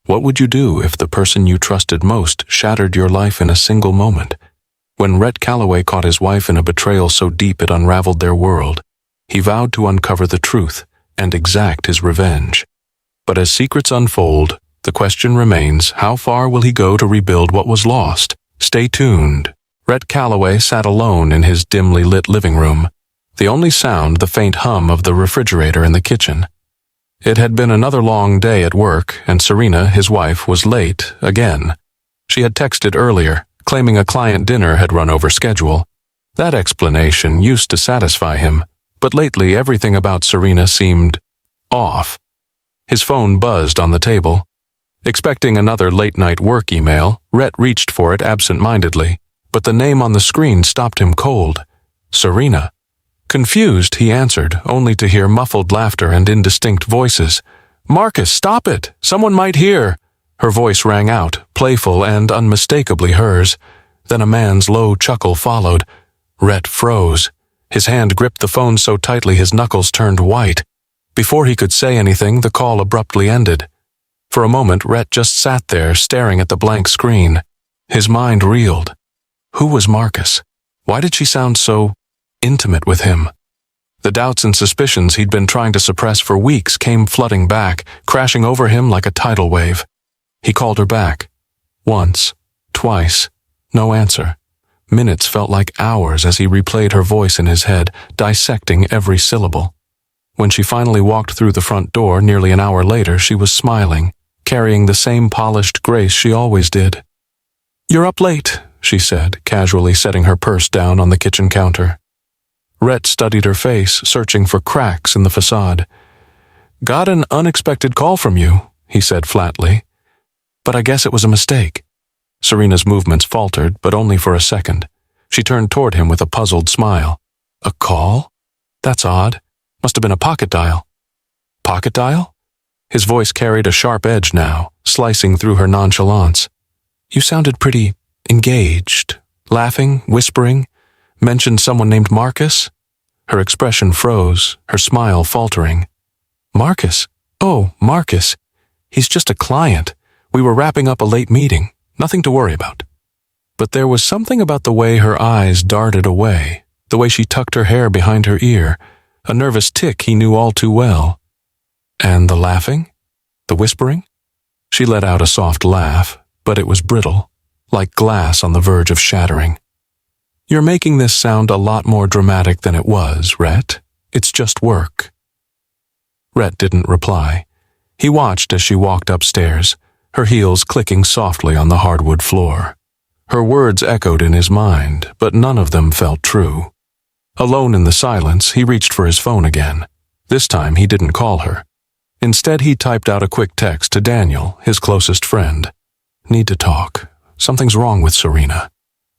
What would you do if the person you trusted most shattered your life in a single moment? When Rhett Calloway caught his wife in a betrayal so deep it unraveled their world, he vowed to uncover the truth and exact his revenge. But as secrets unfold, the question remains, how far will he go to rebuild what was lost? Stay tuned. Rhett Calloway sat alone in his dimly lit living room, the only sound the faint hum of the refrigerator in the kitchen. It had been another long day at work, and Serena, his wife, was late again. She had texted earlier, claiming a client dinner had run over schedule. That explanation used to satisfy him, but lately everything about Serena seemed off. His phone buzzed on the table. Expecting another late-night work email, Rhett reached for it absent-mindedly, but the name on the screen stopped him cold. Serena. Confused, he answered, only to hear muffled laughter and indistinct voices. "Marcus, stop it! Someone might hear!" Her voice rang out, playful and unmistakably hers. Then a man's low chuckle followed. Rhett froze. His hand gripped the phone so tightly his knuckles turned white. Before he could say anything, the call abruptly ended. For a moment, Rhett just sat there, staring at the blank screen. His mind reeled. Who was Marcus? Why did she sound so intimate with him? The doubts and suspicions he'd been trying to suppress for weeks came flooding back, crashing over him like a tidal wave. He called her back. Once, twice, no answer. Minutes felt like hours as he replayed her voice in his head, dissecting every syllable. When she finally walked through the front door nearly an hour later, she was smiling, carrying the same polished grace she always did. "You're up late," she said, casually setting her purse down on the kitchen counter. Rhett studied her face, searching for cracks in the facade. "Got an unexpected call from you," he said flatly. "But I guess it was a mistake." Serena's movements faltered, but only for a second. She turned toward him with a puzzled smile. "A call? That's odd. Must have been a pocket dial." "Pocket dial?" His voice carried a sharp edge now, slicing through her nonchalance. "You sounded pretty engaged, laughing, whispering, mentioned someone named Marcus." Her expression froze, her smile faltering. "Marcus? Oh, Marcus. He's just a client. We were wrapping up a late meeting. Nothing to worry about." But there was something about the way her eyes darted away, the way she tucked her hair behind her ear, a nervous tic he knew all too well. And the laughing? The whispering? She let out a soft laugh, but it was brittle, like glass on the verge of shattering. "You're making this sound a lot more dramatic than it was, Rhett. It's just work." Rhett didn't reply. He watched as she walked upstairs, her heels clicking softly on the hardwood floor. Her words echoed in his mind, but none of them felt true. Alone in the silence, he reached for his phone again. This time he didn't call her. Instead, he typed out a quick text to Daniel, his closest friend. "Need to talk. Something's wrong with Serena."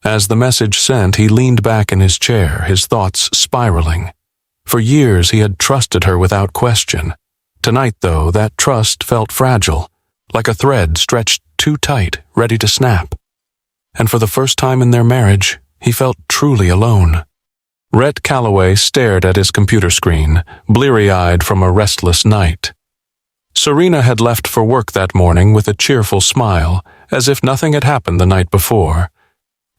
As the message sent, he leaned back in his chair, his thoughts spiraling. For years, he had trusted her without question. Tonight, though, that trust felt fragile, like a thread stretched too tight, ready to snap. And for the first time in their marriage, he felt truly alone. Rhett Calloway stared at his computer screen, bleary-eyed from a restless night. Serena had left for work that morning with a cheerful smile, as if nothing had happened the night before.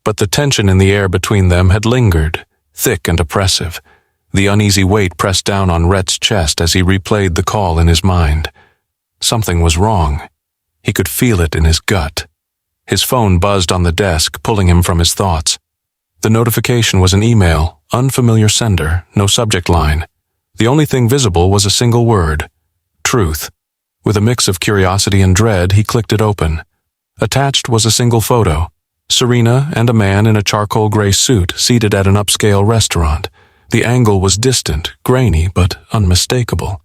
But the tension in the air between them had lingered, thick and oppressive. The uneasy weight pressed down on Rhett's chest as he replayed the call in his mind. Something was wrong. He could feel it in his gut. His phone buzzed on the desk, pulling him from his thoughts. The notification was an email, unfamiliar sender, no subject line. The only thing visible was a single word: truth. With a mix of curiosity and dread, he clicked it open. Attached was a single photo: Serena and a man in a charcoal gray suit seated at an upscale restaurant. The angle was distant, grainy, but unmistakable.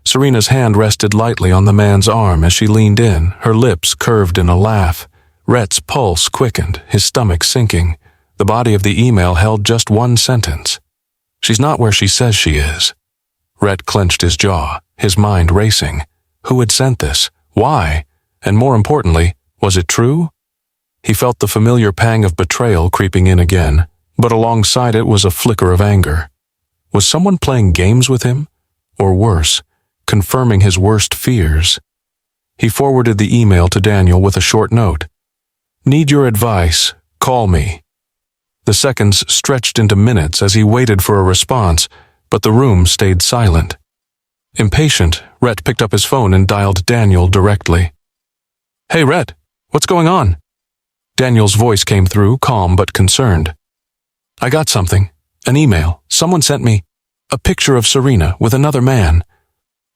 Serena's hand rested lightly on the man's arm as she leaned in, her lips curved in a laugh. Rhett's pulse quickened, his stomach sinking. The body of the email held just one sentence: "She's not where she says she is." Rhett clenched his jaw, his mind racing. Who had sent this? Why? And more importantly, was it true? He felt the familiar pang of betrayal creeping in again, but alongside it was a flicker of anger. Was someone playing games with him? Or worse, confirming his worst fears? He forwarded the email to Daniel with a short note. "Need your advice. Call me." The seconds stretched into minutes as he waited for a response, but the room stayed silent. Impatient, Rhett picked up his phone and dialed Daniel directly. "Hey, Rhett, what's going on?" Daniel's voice came through, calm but concerned. "I got something. An email. Someone sent me a picture of Serena with another man."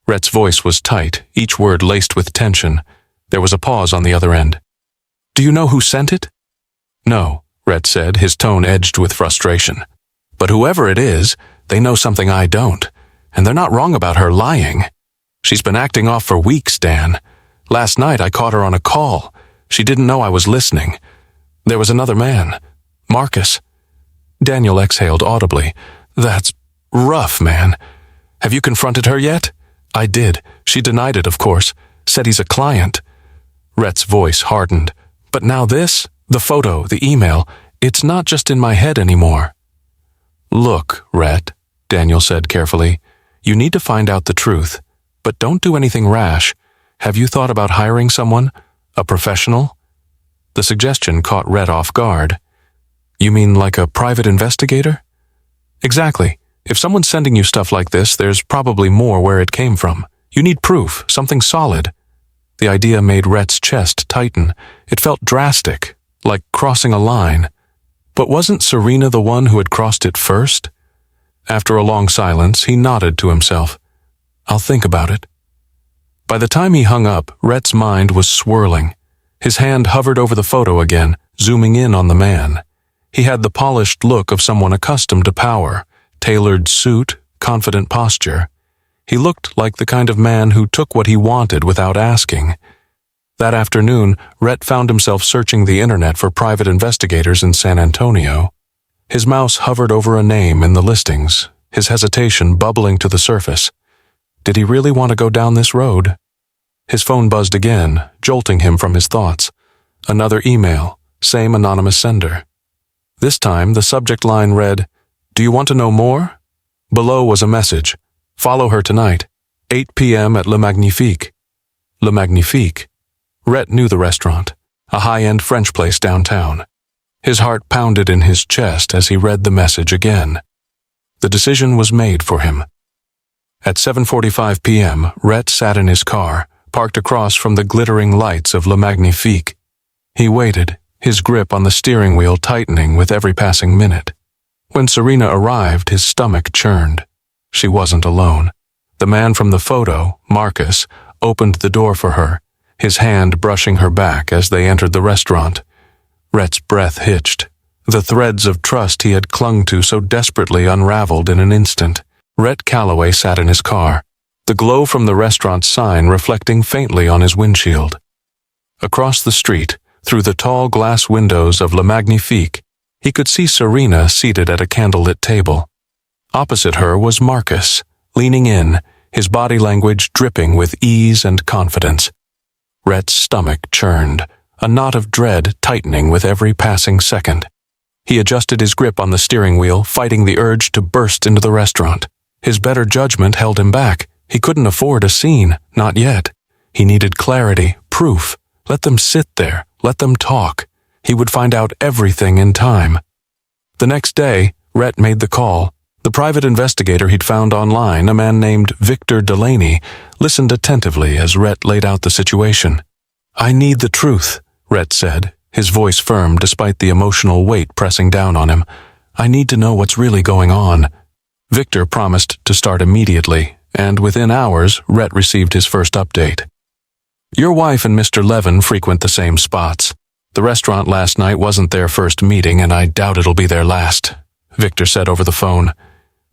Rhett's voice was tight, each word laced with tension. There was a pause on the other end. "Do you know who sent it?" "No," Rhett said, his tone edged with frustration. "But whoever it is, they know something I don't, and they're not wrong about her lying. She's been acting off for weeks, Dan. Last night I caught her on a call. She didn't know I was listening. There was another man, Marcus." Daniel exhaled audibly. "That's rough, man. Have you confronted her yet?" "I did. She denied it, of course. Said he's a client." Rhett's voice hardened. "But now this? The photo, the email, it's not just in my head anymore." "Look, Rhett," Daniel said carefully, "you need to find out the truth, but don't do anything rash. Have you thought about hiring someone? A professional?" The suggestion caught Rhett off guard. "You mean like a private investigator?" "Exactly. If someone's sending you stuff like this, there's probably more where it came from. You need proof, something solid." The idea made Rhett's chest tighten. It felt drastic, like crossing a line. But wasn't Serena the one who had crossed it first? After a long silence, he nodded to himself. "I'll think about it." By the time he hung up, Rhett's mind was swirling. His hand hovered over the photo again, zooming in on the man. He had the polished look of someone accustomed to power, tailored suit, confident posture. He looked like the kind of man who took what he wanted without asking. That afternoon, Rhett found himself searching the internet for private investigators in San Antonio. His mouse hovered over a name in the listings, his hesitation bubbling to the surface. Did he really want to go down this road? His phone buzzed again, jolting him from his thoughts. Another email, same anonymous sender. This time, the subject line read, "Do you want to know more?" Below was a message. "Follow her tonight, 8 p.m. at Le Magnifique." Le Magnifique. Rhett knew the restaurant, a high-end French place downtown. His heart pounded in his chest as he read the message again. The decision was made for him. At 7:45 p.m., Rhett sat in his car, parked across from the glittering lights of Le Magnifique. He waited, his grip on the steering wheel tightening with every passing minute. When Serena arrived, his stomach churned. She wasn't alone. The man from the photo, Marcus, opened the door for her, his hand brushing her back as they entered the restaurant. Rhett's breath hitched. The threads of trust he had clung to so desperately unraveled in an instant. Rhett Calloway sat in his car, the glow from the restaurant's sign reflecting faintly on his windshield. Across the street, through the tall glass windows of Le Magnifique, he could see Serena seated at a candlelit table. Opposite her was Marcus, leaning in, his body language dripping with ease and confidence. Rhett's stomach churned, a knot of dread tightening with every passing second. He adjusted his grip on the steering wheel, fighting the urge to burst into the restaurant. His better judgment held him back. He couldn't afford a scene, not yet. He needed clarity, proof. Let them sit there, let them talk. He would find out everything in time. The next day, Rhett made the call. The private investigator he'd found online, a man named Victor Delaney, listened attentively as Rhett laid out the situation. "I need the truth," Rhett said, his voice firm despite the emotional weight pressing down on him. "I need to know what's really going on." Victor promised to start immediately, and within hours, Rhett received his first update. "Your wife and Mr. Levin frequent the same spots. The restaurant last night wasn't their first meeting, and I doubt it'll be their last," Victor said over the phone.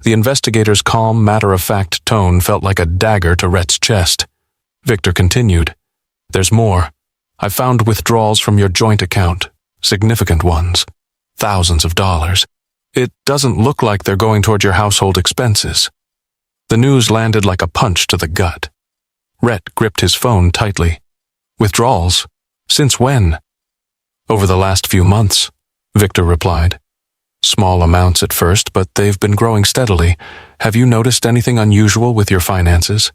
The investigator's calm, matter-of-fact tone felt like a dagger to Rhett's chest. Victor continued, "There's more. I found withdrawals from your joint account, significant ones, thousands of dollars. It doesn't look like they're going toward your household expenses." The news landed like a punch to the gut. Rhett gripped his phone tightly. "Withdrawals? Since when?" "Over the last few months," Victor replied. "Small amounts at first, but they've been growing steadily. Have you noticed anything unusual with your finances?"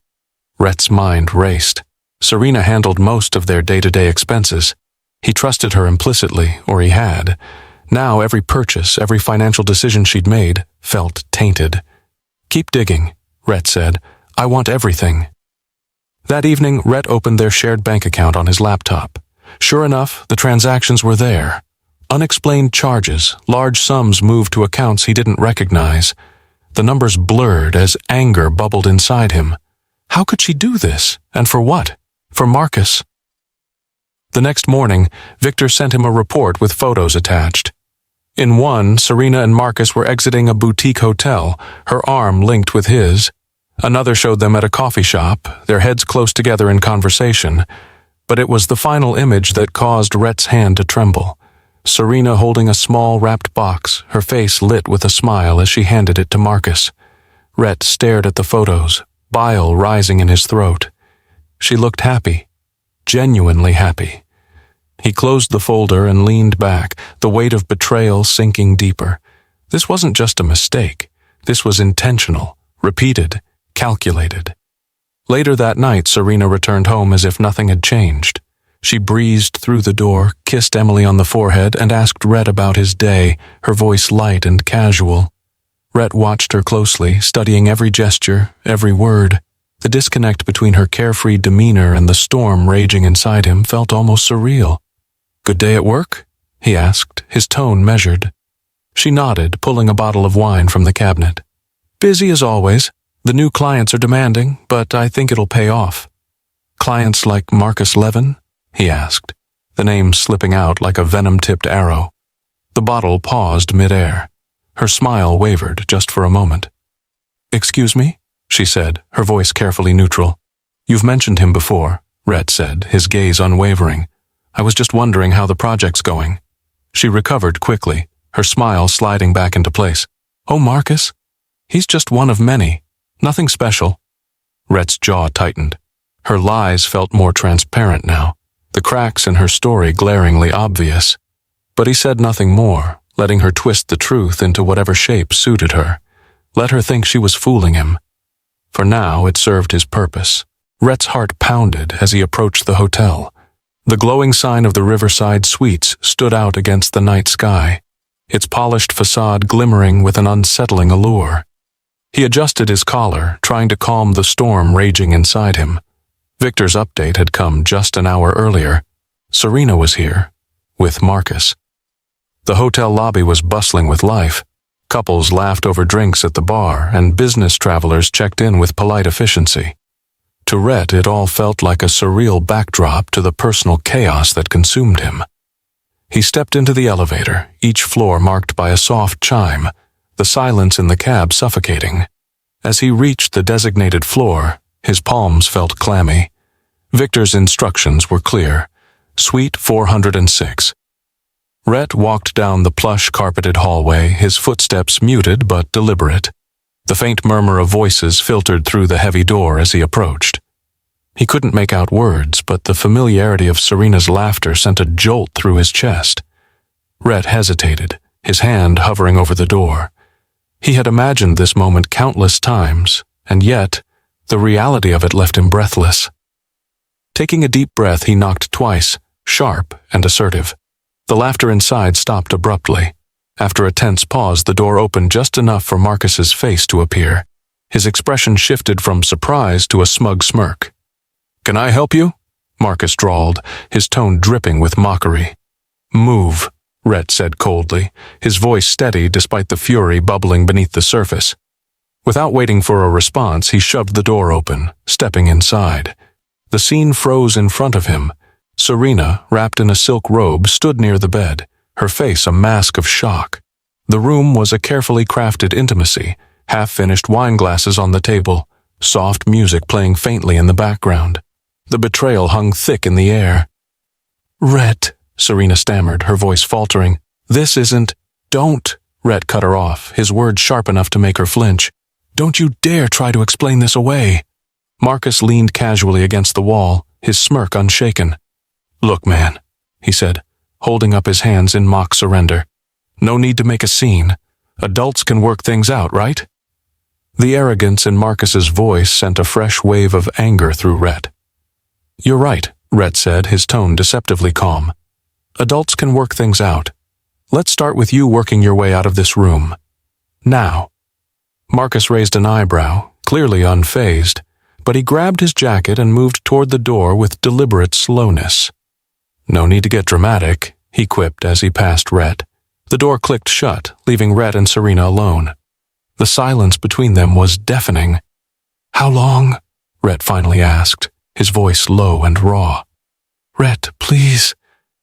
Rhett's mind raced. Serena handled most of their day-to-day expenses. He trusted her implicitly, or he had. Now every purchase, every financial decision she'd made, felt tainted. "Keep digging," Rhett said. "I want everything." That evening, Rhett opened their shared bank account on his laptop. Sure enough, the transactions were there. Unexplained charges, large sums moved to accounts he didn't recognize. The numbers blurred as anger bubbled inside him. How could she do this? And for what? For Marcus. The next morning, Victor sent him a report with photos attached. In one, Serena and Marcus were exiting a boutique hotel, her arm linked with his. Another showed them at a coffee shop, their heads close together in conversation. But it was the final image that caused Rhett's hand to tremble. Serena holding a small wrapped box, her face lit with a smile as she handed it to Marcus. Rhett stared at the photos, bile rising in his throat. She looked happy, genuinely happy. He closed the folder and leaned back, the weight of betrayal sinking deeper. This wasn't just a mistake. This was intentional, repeated, calculated. Later that night, Serena returned home as if nothing had changed. She breezed through the door, kissed Emily on the forehead, and asked Rhett about his day, her voice light and casual. Rhett watched her closely, studying every gesture, every word. The disconnect between her carefree demeanor and the storm raging inside him felt almost surreal. "Good day at work?" he asked, his tone measured. She nodded, pulling a bottle of wine from the cabinet. "Busy as always. The new clients are demanding, but I think it'll pay off." "Clients like Marcus Levin?" he asked, the name slipping out like a venom-tipped arrow. The bottle paused mid-air. Her smile wavered just for a moment. "Excuse me?" she said, her voice carefully neutral. "You've mentioned him before," Rhett said, his gaze unwavering. "I was just wondering how the project's going." She recovered quickly, her smile sliding back into place. "Oh, Marcus? He's just one of many. Nothing special." Rhett's jaw tightened. Her lies felt more transparent now, the cracks in her story glaringly obvious. But he said nothing more, letting her twist the truth into whatever shape suited her. Let her think she was fooling him. For now, it served his purpose. Rhett's heart pounded as he approached the hotel. The glowing sign of the Riverside Suites stood out against the night sky, its polished facade glimmering with an unsettling allure. He adjusted his collar, trying to calm the storm raging inside him. Victor's update had come just an hour earlier. Serena was here, with Marcus. The hotel lobby was bustling with life. Couples laughed over drinks at the bar, and business travelers checked in with polite efficiency. To Rhett, it all felt like a surreal backdrop to the personal chaos that consumed him. He stepped into the elevator, each floor marked by a soft chime, the silence in the cab suffocating. As he reached the designated floor, his palms felt clammy. Victor's instructions were clear. Suite 406. Rhett walked down the plush carpeted hallway, his footsteps muted but deliberate. The faint murmur of voices filtered through the heavy door as he approached. He couldn't make out words, but the familiarity of Serena's laughter sent a jolt through his chest. Rhett hesitated, his hand hovering over the door. He had imagined this moment countless times, and yet, the reality of it left him breathless. Taking a deep breath, he knocked twice, sharp and assertive. The laughter inside stopped abruptly. After a tense pause, the door opened just enough for Marcus's face to appear. His expression shifted from surprise to a smug smirk. "Can I help you?" Marcus drawled, his tone dripping with mockery. "Move," Rhett said coldly, his voice steady despite the fury bubbling beneath the surface. Without waiting for a response, he shoved the door open, stepping inside. The scene froze in front of him. Serena, wrapped in a silk robe, stood near the bed, her face a mask of shock. The room was a carefully crafted intimacy, half-finished wine glasses on the table, soft music playing faintly in the background. The betrayal hung thick in the air. "Rhett," Serena stammered, her voice faltering. "This isn't—" "Don't," Rhett cut her off, his words sharp enough to make her flinch. "Don't you dare try to explain this away." Marcus leaned casually against the wall, his smirk unshaken. "Look, man," he said, holding up his hands in mock surrender. "No need to make a scene. Adults can work things out, right?" The arrogance in Marcus's voice sent a fresh wave of anger through Rhett. You're right, Rhett said, his tone deceptively calm. Adults can work things out. Let's start with you working your way out of this room. Now. Marcus raised an eyebrow, clearly unfazed, but he grabbed his jacket and moved toward the door with deliberate slowness. No need to get dramatic, he quipped as he passed Rhett. The door clicked shut, leaving Rhett and Serena alone. The silence between them was deafening. How long? Rhett finally asked, his voice low and raw. Rhett, please.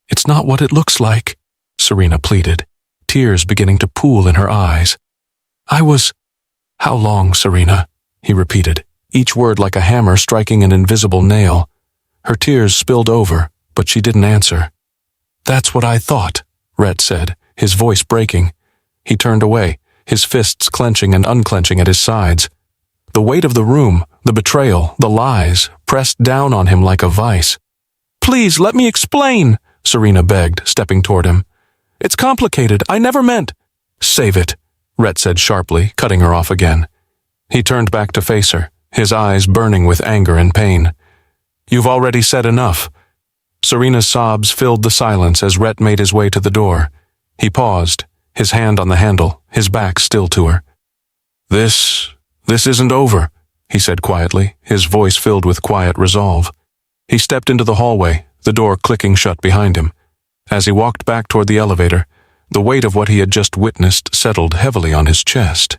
It's not what it looks like, Serena pleaded, tears beginning to pool in her eyes. How long, Serena? He repeated, each word like a hammer striking an invisible nail. Her tears spilled over, but she didn't answer. That's what I thought, Rhett said, his voice breaking. He turned away, his fists clenching and unclenching at his sides. The weight of the room, the betrayal, the lies, pressed down on him like a vice. Please, let me explain, Serena begged, stepping toward him. It's complicated. I never meant. Save it, Rhett said sharply, cutting her off again. He turned back to face her, his eyes burning with anger and pain. You've already said enough. Serena's sobs filled the silence as Rhett made his way to the door. He paused, his hand on the handle, his back still to her. This isn't over, he said quietly, his voice filled with quiet resolve. He stepped into the hallway, the door clicking shut behind him. As he walked back toward the elevator, the weight of what he had just witnessed settled heavily on his chest.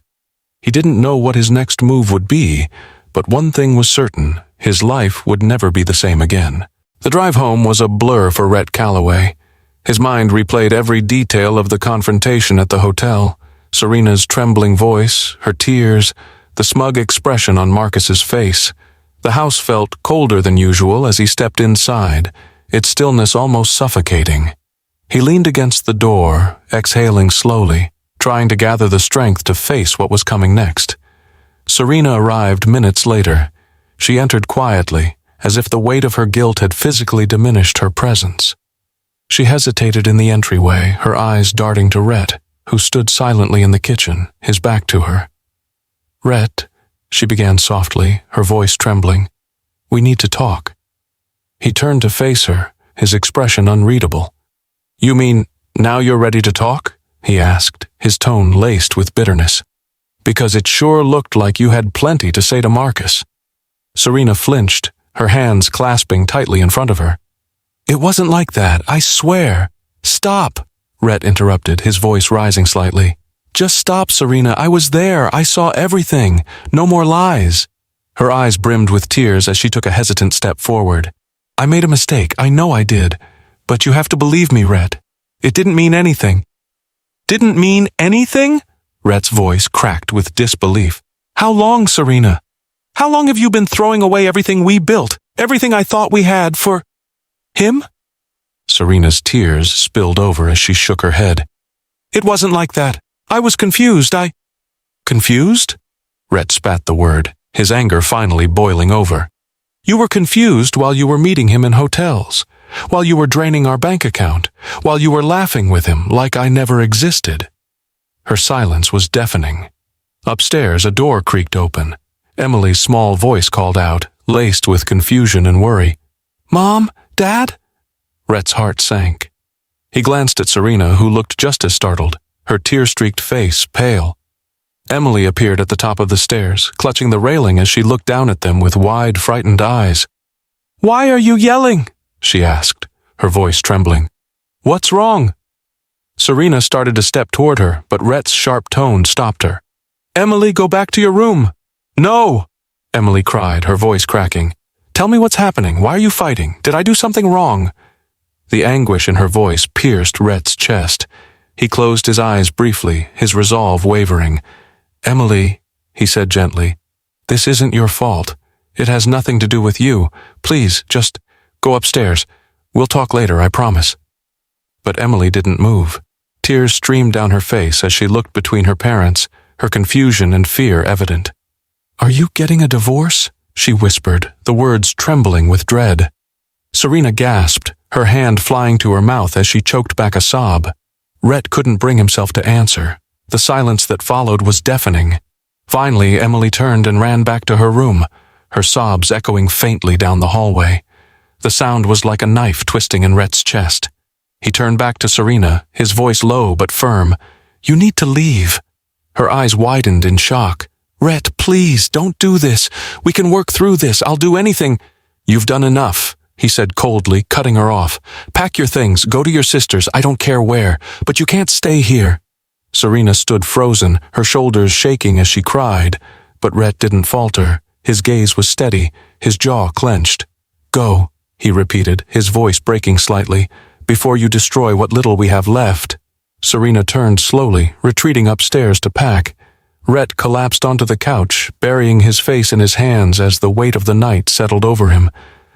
He didn't know what his next move would be, but one thing was certain, his life would never be the same again. The drive home was a blur for Rhett Calloway. His mind replayed every detail of the confrontation at the hotel, Serena's trembling voice, her tears, the smug expression on Marcus's face. The house felt colder than usual as he stepped inside, its stillness almost suffocating. He leaned against the door, exhaling slowly, trying to gather the strength to face what was coming next. Serena arrived minutes later. She entered quietly, as if the weight of her guilt had physically diminished her presence. She hesitated in the entryway, her eyes darting to Rhett, who stood silently in the kitchen, his back to her. Rhett, she began softly, her voice trembling. We need to talk. He turned to face her, his expression unreadable. You mean, now you're ready to talk? He asked, his tone laced with bitterness. Because it sure looked like you had plenty to say to Marcus. Serena flinched, her hands clasping tightly in front of her. It wasn't like that, I swear. Stop, Rhett interrupted, his voice rising slightly. Just stop, Serena. I was there. I saw everything. No more lies. Her eyes brimmed with tears as she took a hesitant step forward. I made a mistake. I know I did. But you have to believe me, Rhett. It didn't mean anything. Didn't mean anything? Rhett's voice cracked with disbelief. How long, Serena? How long have you been throwing away everything we built? Everything I thought we had for him? Serena's tears spilled over as she shook her head. It wasn't like that. I was confused. Confused? Rhett spat the word, his anger finally boiling over. You were confused while you were meeting him in hotels, while you were draining our bank account, while you were laughing with him like I never existed. Her silence was deafening. Upstairs, a door creaked open. Emily's small voice called out, laced with confusion and worry. Mom? Dad? Rhett's heart sank. He glanced at Serena, who looked just as startled, her tear-streaked face pale. Emily appeared at the top of the stairs, clutching the railing as she looked down at them with wide, frightened eyes. Why are you yelling? She asked, her voice trembling. What's wrong? Serena started to step toward her, but Rhett's sharp tone stopped her. Emily, go back to your room. No! Emily cried, her voice cracking. Tell me what's happening. Why are you fighting? Did I do something wrong? The anguish in her voice pierced Rhett's chest. He closed his eyes briefly, his resolve wavering. Emily, he said gently, this isn't your fault. It has nothing to do with you. Please, just go upstairs. We'll talk later, I promise. But Emily didn't move. Tears streamed down her face as she looked between her parents, her confusion and fear evident. Are you getting a divorce? She whispered, the words trembling with dread. Serena gasped, her hand flying to her mouth as she choked back a sob. Rhett couldn't bring himself to answer. The silence that followed was deafening. Finally, Emily turned and ran back to her room, her sobs echoing faintly down the hallway. The sound was like a knife twisting in Rhett's chest. He turned back to Serena, his voice low but firm. "You need to leave." Her eyes widened in shock. "Rhett, please, don't do this. We can work through this. I'll do anything." "You've done enough," he said coldly, cutting her off. "Pack your things, go to your sister's, I don't care where, but you can't stay here." Serena stood frozen, her shoulders shaking as she cried, but Rhett didn't falter. His gaze was steady, his jaw clenched. "Go," he repeated, his voice breaking slightly, "before you destroy what little we have left." Serena turned slowly, retreating upstairs to pack. Rhett collapsed onto the couch, burying his face in his hands as the weight of the night settled over him.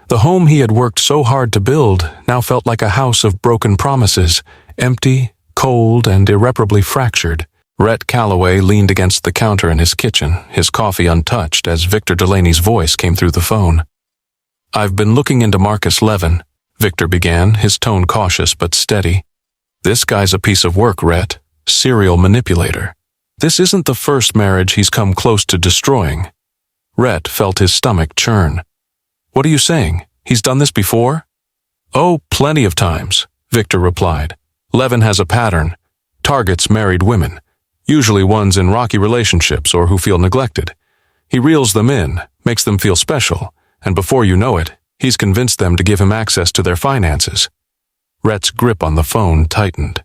The home he had worked so hard to build now felt like a house of broken promises, empty, cold, and irreparably fractured. Rhett Calloway leaned against the counter in his kitchen, his coffee untouched as Victor Delaney's voice came through the phone. "I've been looking into Marcus Levin," Victor began, his tone cautious but steady. "This guy's a piece of work, Rhett. Serial manipulator. This isn't the first marriage he's come close to destroying." Rhett felt his stomach churn. "What are you saying? He's done this before?" "Oh, plenty of times," Victor replied. "Levin has a pattern. Targets married women, usually ones in rocky relationships or who feel neglected. He reels them in, makes them feel special, and before you know it, he's convinced them to give him access to their finances." Rhett's grip on the phone tightened.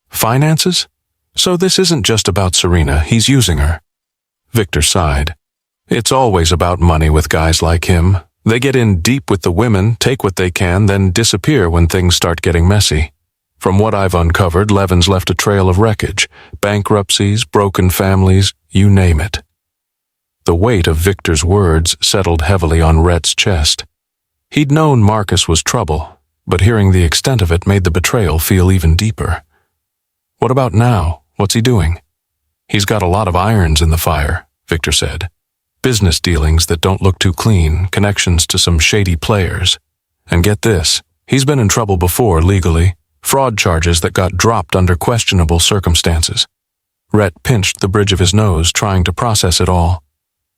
"Finances? So this isn't just about Serena, he's using her." Victor sighed. "It's always about money with guys like him. They get in deep with the women, take what they can, then disappear when things start getting messy. From what I've uncovered, Levin's left a trail of wreckage, bankruptcies, broken families, you name it." The weight of Victor's words settled heavily on Rhett's chest. He'd known Marcus was trouble, but hearing the extent of it made the betrayal feel even deeper. "What about now? What's he doing?" "He's got a lot of irons in the fire," Victor said. "Business dealings that don't look too clean, connections to some shady players. And get this, he's been in trouble before legally, fraud charges that got dropped under questionable circumstances." Rhett pinched the bridge of his nose, trying to process it all.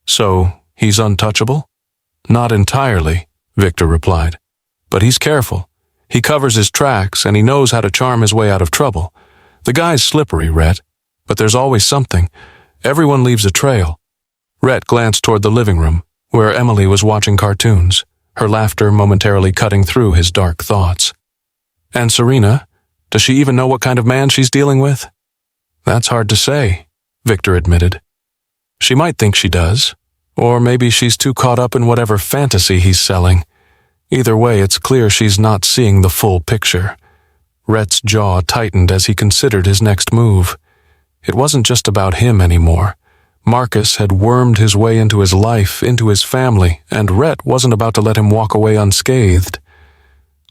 "So, he's untouchable?" "Not entirely," Victor replied. "But he's careful. He covers his tracks, and he knows how to charm his way out of trouble. The guy's slippery, Rhett, but there's always something. Everyone leaves a trail." Rhett glanced toward the living room, where Emily was watching cartoons, her laughter momentarily cutting through his dark thoughts. "And Serena? Does she even know what kind of man she's dealing with?" "That's hard to say," Victor admitted. "She might think she does, or maybe she's too caught up in whatever fantasy he's selling. Either way, it's clear she's not seeing the full picture." Rhett's jaw tightened as he considered his next move. It wasn't just about him anymore. Marcus had wormed his way into his life, into his family, and Rhett wasn't about to let him walk away unscathed.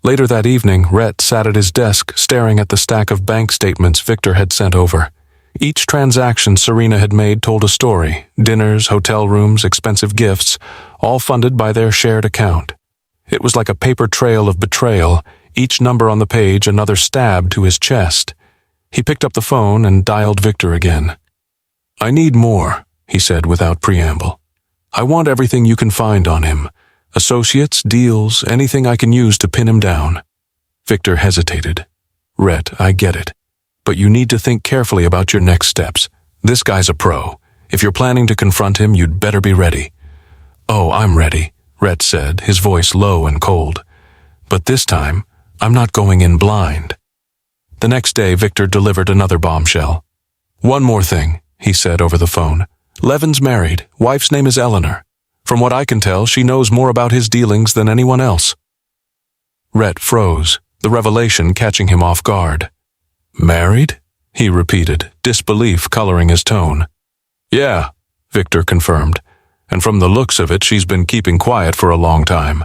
Later that evening, Rhett sat at his desk, staring at the stack of bank statements Victor had sent over. Each transaction Serena had made told a story: dinners, hotel rooms, expensive gifts, all funded by their shared account. It was like a paper trail of betrayal, each number on the page another stab to his chest. He picked up the phone and dialed Victor again. "I need more," he said without preamble. "I want everything you can find on him. Associates, deals, anything I can use to pin him down." Victor hesitated. "Rhett, I get it. But you need to think carefully about your next steps. This guy's a pro. If you're planning to confront him, you'd better be ready." "Oh, I'm ready," Rhett said, his voice low and cold. "But this time, I'm not going in blind." The next day, Victor delivered another bombshell. "One more thing," he said over the phone. "Levin's married. Wife's name is Eleanor. From what I can tell, she knows more about his dealings than anyone else." Rhett froze, the revelation catching him off guard. "Married?" he repeated, disbelief coloring his tone. "Yeah," Victor confirmed. "And from the looks of it, she's been keeping quiet for a long time.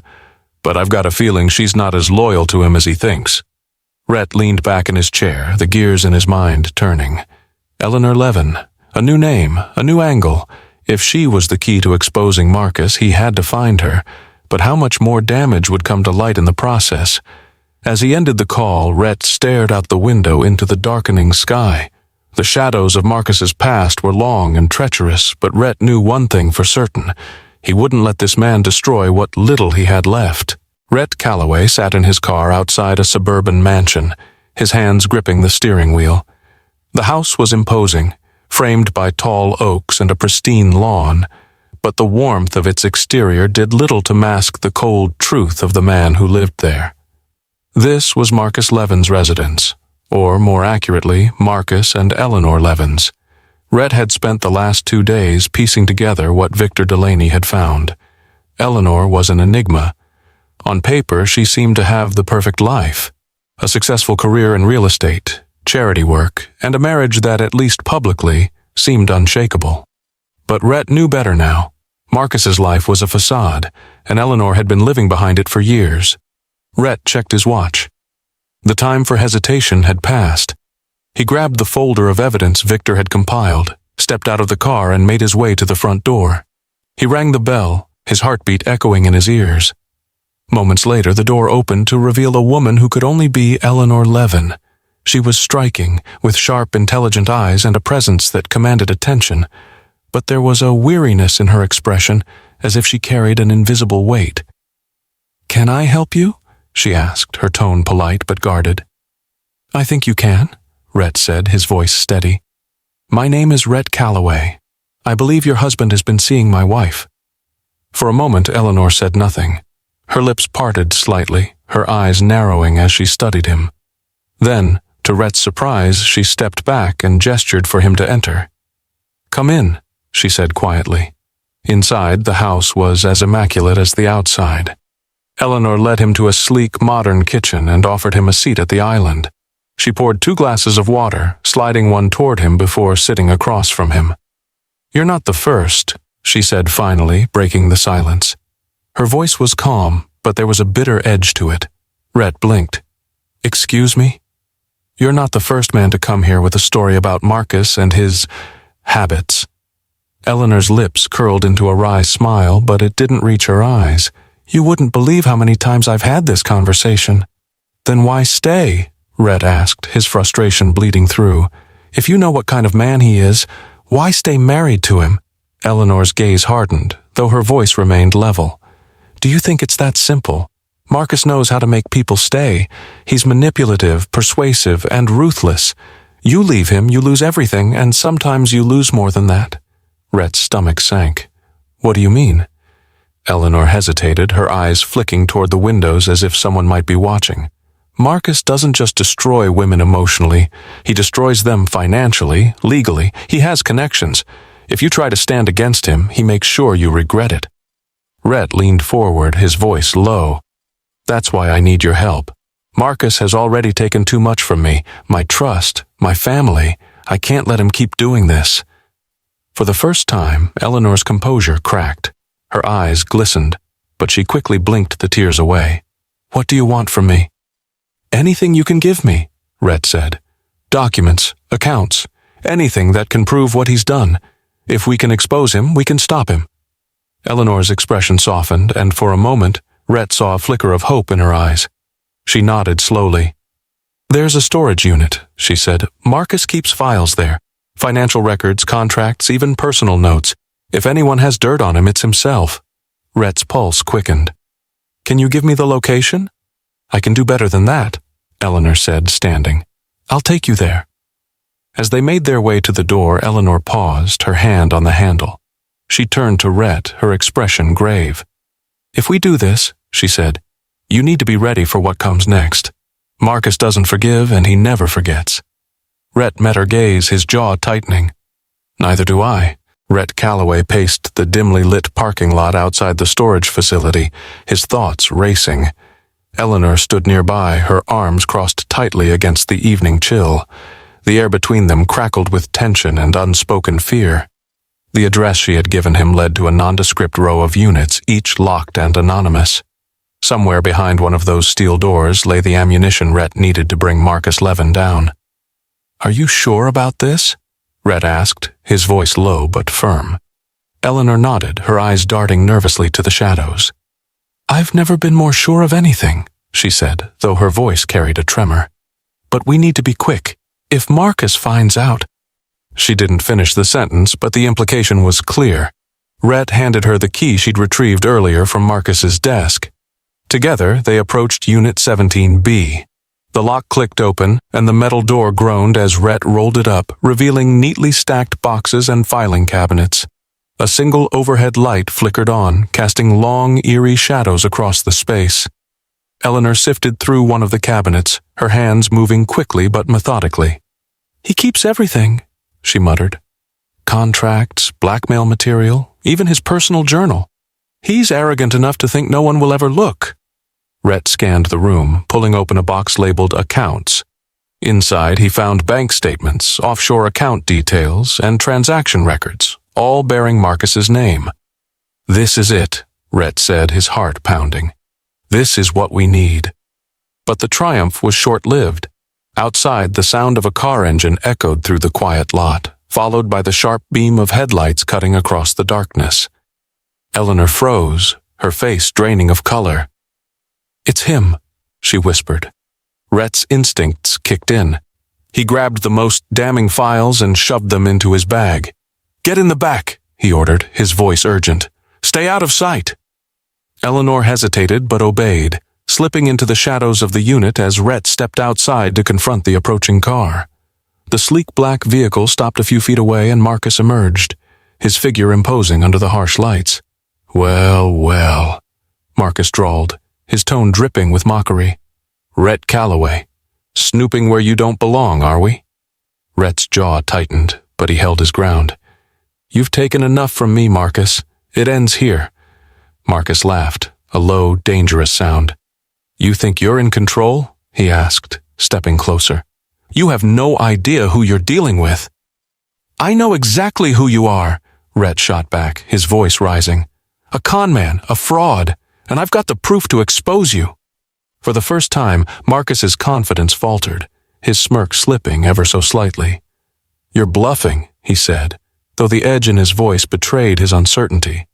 But I've got a feeling she's not as loyal to him as he thinks." Rhett leaned back in his chair, the gears in his mind turning. Eleanor Levin, a new name, a new angle. If she was the key to exposing Marcus, he had to find her. But how much more damage would come to light in the process? As he ended the call, Rhett stared out the window into the darkening sky. The shadows of Marcus's past were long and treacherous, but Rhett knew one thing for certain. He wouldn't let this man destroy what little he had left. Rhett Calloway sat in his car outside a suburban mansion, his hands gripping the steering wheel. The house was imposing, framed by tall oaks and a pristine lawn, but the warmth of its exterior did little to mask the cold truth of the man who lived there. This was Marcus Levin's residence, or more accurately, Marcus and Eleanor Levin's. Rhett had spent the last 2 days piecing together what Victor Delaney had found. Eleanor was an enigma. On paper, she seemed to have the perfect life. A successful career in real estate, charity work, and a marriage that, at least publicly, seemed unshakable. But Rhett knew better now. Marcus's life was a facade, and Eleanor had been living behind it for years. Rhett checked his watch. The time for hesitation had passed. He grabbed the folder of evidence Victor had compiled, stepped out of the car, and made his way to the front door. He rang the bell, his heartbeat echoing in his ears. Moments later, the door opened to reveal a woman who could only be Eleanor Levin. She was striking, with sharp, intelligent eyes and a presence that commanded attention, but there was a weariness in her expression, as if she carried an invisible weight. "Can I help you?" she asked, her tone polite but guarded. "I think you can," Rhett said, his voice steady. "My name is Rhett Calloway. I believe your husband has been seeing my wife." For a moment, Eleanor said nothing. Her lips parted slightly, her eyes narrowing as she studied him. Then, to Rhett's surprise, she stepped back and gestured for him to enter. "Come in," she said quietly. Inside, the house was as immaculate as the outside. Eleanor led him to a sleek, modern kitchen and offered him a seat at the island. She poured 2 glasses of water, sliding one toward him before sitting across from him. "You're not the first," she said finally, breaking the silence. Her voice was calm, but there was a bitter edge to it. Rhett blinked. "Excuse me? You're not the first man to come here with a story about Marcus and his habits." Eleanor's lips curled into a wry smile, but it didn't reach her eyes. "You wouldn't believe how many times I've had this conversation." "Then why stay?" Rhett asked, his frustration bleeding through. "If you know what kind of man he is, why stay married to him?" Eleanor's gaze hardened, though her voice remained level. "Do you think it's that simple? Marcus knows how to make people stay. He's manipulative, persuasive, and ruthless. You leave him, you lose everything, and sometimes you lose more than that." Rhett's stomach sank. "What do you mean?" Eleanor hesitated, her eyes flicking toward the windows as if someone might be watching. "Marcus doesn't just destroy women emotionally. He destroys them financially, legally. He has connections. If you try to stand against him, he makes sure you regret it." Rhett leaned forward, his voice low. "That's why I need your help. Marcus has already taken too much from me, my trust, my family. I can't let him keep doing this." For the first time, Eleanor's composure cracked. Her eyes glistened, but she quickly blinked the tears away. "What do you want from me?" "Anything you can give me," Rhett said. "Documents, accounts, anything that can prove what he's done. If we can expose him, we can stop him." Eleanor's expression softened, and for a moment, Rhett saw a flicker of hope in her eyes. She nodded slowly. "There's a storage unit," she said. "Marcus keeps files there. Financial records, contracts, even personal notes. If anyone has dirt on him, it's himself." Rhett's pulse quickened. "Can you give me the location?" "I can do better than that," Eleanor said, standing. "I'll take you there." As they made their way to the door, Eleanor paused, her hand on the handle. She turned to Rhett, her expression grave. "If we do this," she said, "you need to be ready for what comes next. Marcus doesn't forgive, and he never forgets." Rhett met her gaze, his jaw tightening. "Neither do I." Rhett Calloway paced the dimly lit parking lot outside the storage facility, his thoughts racing. Eleanor stood nearby, her arms crossed tightly against the evening chill. The air between them crackled with tension and unspoken fear. The address she had given him led to a nondescript row of units, each locked and anonymous. Somewhere behind one of those steel doors lay the ammunition Rhett needed to bring Marcus Levin down. "Are you sure about this?" Rhett asked, his voice low but firm. Eleanor nodded, her eyes darting nervously to the shadows. "I've never been more sure of anything," she said, though her voice carried a tremor. "But we need to be quick. If Marcus finds out—" She didn't finish the sentence, but the implication was clear. Rhett handed her the key she'd retrieved earlier from Marcus's desk. Together, they approached Unit 17B. The lock clicked open, and the metal door groaned as Rhett rolled it up, revealing neatly stacked boxes and filing cabinets. A single overhead light flickered on, casting long, eerie shadows across the space. Eleanor sifted through one of the cabinets, her hands moving quickly but methodically. "He keeps everything," she muttered. "Contracts, blackmail material, even his personal journal. He's arrogant enough to think no one will ever look." Rhett scanned the room, pulling open a box labeled Accounts. Inside, he found bank statements, offshore account details, and transaction records, all bearing Marcus's name. "This is it," Rhett said, his heart pounding. "This is what we need." But the triumph was short-lived. Outside, the sound of a car engine echoed through the quiet lot, followed by the sharp beam of headlights cutting across the darkness. Eleanor froze, her face draining of color. "It's him," she whispered. Rhett's instincts kicked in. He grabbed the most damning files and shoved them into his bag. "Get in the back," he ordered, his voice urgent. "Stay out of sight." Eleanor hesitated but obeyed, slipping into the shadows of the unit as Rhett stepped outside to confront the approaching car. The sleek black vehicle stopped a few feet away and Marcus emerged, his figure imposing under the harsh lights. "Well, well," Marcus drawled, his tone dripping with mockery. "Rhett Calloway. Snooping where you don't belong, are we?" Rhett's jaw tightened, but he held his ground. "You've taken enough from me, Marcus. It ends here." Marcus laughed, a low, dangerous sound. "You think you're in control?" he asked, stepping closer. "You have no idea who you're dealing with." "I know exactly who you are," Rhett shot back, his voice rising. "A conman, a fraud, and I've got the proof to expose you." For the first time, Marcus's confidence faltered, his smirk slipping ever so slightly. "You're bluffing," he said, though the edge in his voice betrayed his uncertainty.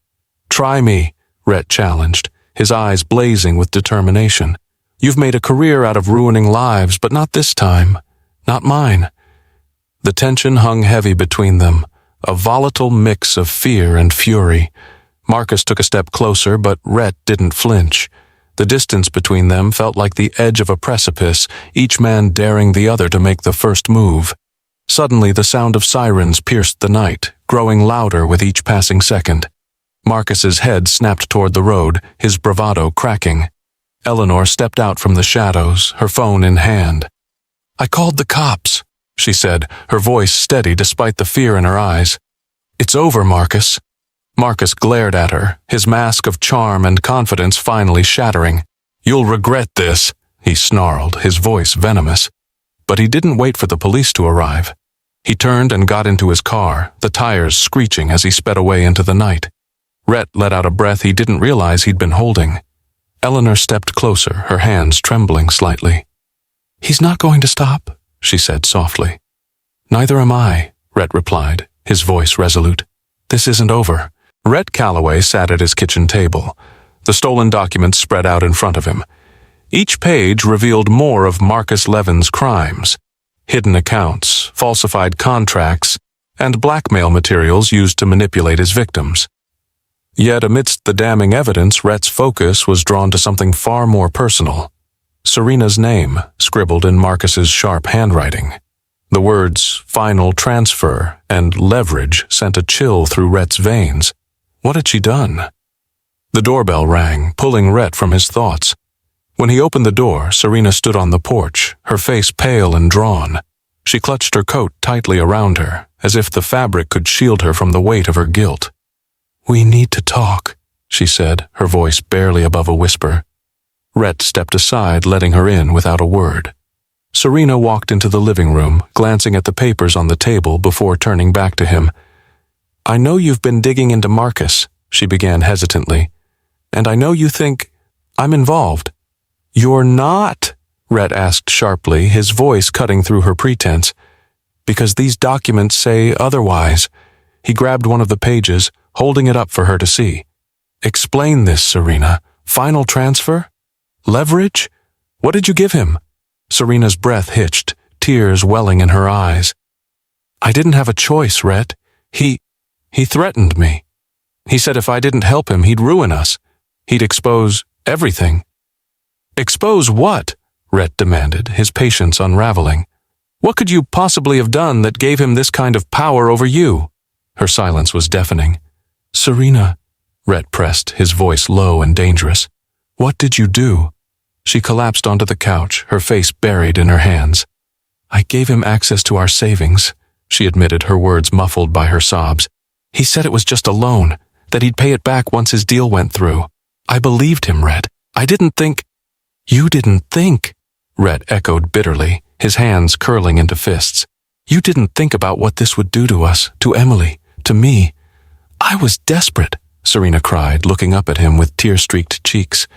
"Try me," Rhett challenged, his eyes blazing with determination. "You've made a career out of ruining lives, but not this time. Not mine." The tension hung heavy between them, a volatile mix of fear and fury. Marcus took a step closer, but Rhett didn't flinch. The distance between them felt like the edge of a precipice, each man daring the other to make the first move. Suddenly, the sound of sirens pierced the night, growing louder with each passing second. Marcus's head snapped toward the road, his bravado cracking. Eleanor stepped out from the shadows, her phone in hand. "I called the cops," she said, her voice steady despite the fear in her eyes. "It's over, Marcus." Marcus glared at her, his mask of charm and confidence finally shattering. "You'll regret this," he snarled, his voice venomous. But he didn't wait for the police to arrive. He turned and got into his car, the tires screeching as he sped away into the night. Rhett let out a breath he didn't realize he'd been holding. Eleanor stepped closer, her hands trembling slightly. "He's not going to stop," she said softly. "Neither am I," Rhett replied, his voice resolute. "This isn't over." Rhett Calloway sat at his kitchen table, the stolen documents spread out in front of him. Each page revealed more of Marcus Levin's crimes: hidden accounts, falsified contracts, and blackmail materials used to manipulate his victims. Yet amidst the damning evidence, Rhett's focus was drawn to something far more personal. Serena's name, scribbled in Marcus's sharp handwriting. The words "final transfer" and "leverage" sent a chill through Rhett's veins. What had she done? The doorbell rang, pulling Rhett from his thoughts. When he opened the door, Serena stood on the porch, her face pale and drawn. She clutched her coat tightly around her, as if the fabric could shield her from the weight of her guilt. "We need to talk," she said, her voice barely above a whisper. Rhett stepped aside, letting her in without a word. Serena walked into the living room, glancing at the papers on the table before turning back to him. "I know you've been digging into Marcus," she began hesitantly, "and I know you think I'm involved." "You're not?" Rhett asked sharply, his voice cutting through her pretense. "Because these documents say otherwise." He grabbed one of the pages, holding it up for her to see. "Explain this, Serena. Final transfer? Leverage? What did you give him?" Serena's breath hitched, tears welling in her eyes. "I didn't have a choice, Rhett. He threatened me. He said if I didn't help him, he'd ruin us. He'd expose everything. Expose what? Rhett demanded, his patience unraveling. What could you possibly have done that gave him this kind of power over you? Her silence was deafening. Serena, Rhett pressed, his voice low and dangerous. What did you do? She collapsed onto the couch, her face buried in her hands. I gave him access to our savings, she admitted, her words muffled by her sobs. He said it was just a loan, that he'd pay it back once his deal went through. I believed him, Rhett. I didn't think— You didn't think, Rhett echoed bitterly, his hands curling into fists. You didn't think about what this would do to us, to Emily, to me. I was desperate, Serena cried, looking up at him with tear-streaked cheeks.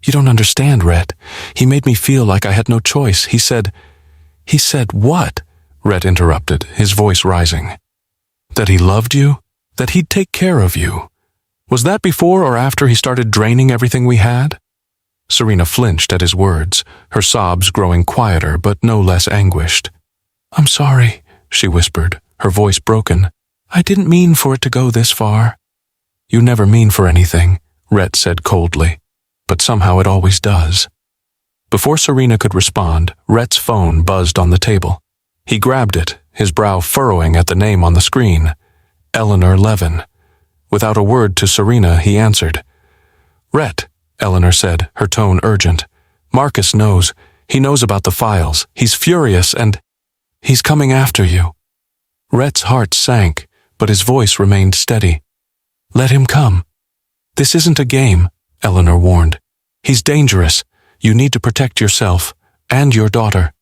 You don't understand, Rhett. He made me feel like I had no choice. He said— He said what? Rhett interrupted, his voice rising. That he loved you? That he'd take care of you? Was that before or after he started draining everything we had? Serena flinched at his words, her sobs growing quieter but no less anguished. I'm sorry, she whispered, her voice broken. I didn't mean for it to go this far. You never mean for anything, Rhett said coldly, but somehow it always does. Before Serena could respond, Rhett's phone buzzed on the table. He grabbed it, his brow furrowing at the name on the screen. Eleanor Levin. Without a word to Serena, he answered. Rhett, Eleanor said, her tone urgent. Marcus knows. He knows about the files. He's furious and— He's coming after you. Rhett's heart sank, but his voice remained steady. Let him come. This isn't a game, Eleanor warned. He's dangerous. You need to protect yourself and your daughter.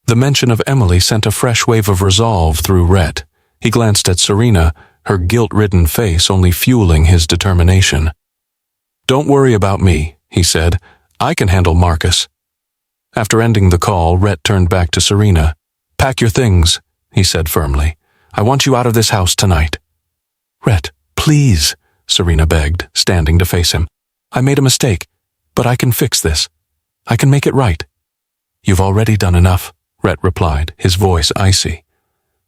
The mention of Emily sent a fresh wave of resolve through Rhett. He glanced at Serena, her guilt-ridden face only fueling his determination. Don't worry about me, he said. I can handle Marcus. After ending the call, Rhett turned back to Serena. Pack your things, he said firmly. I want you out of this house tonight. Rhett, please, Serena begged, standing to face him. I made a mistake, but I can fix this. I can make it right. You've already done enough, Rhett replied, his voice icy.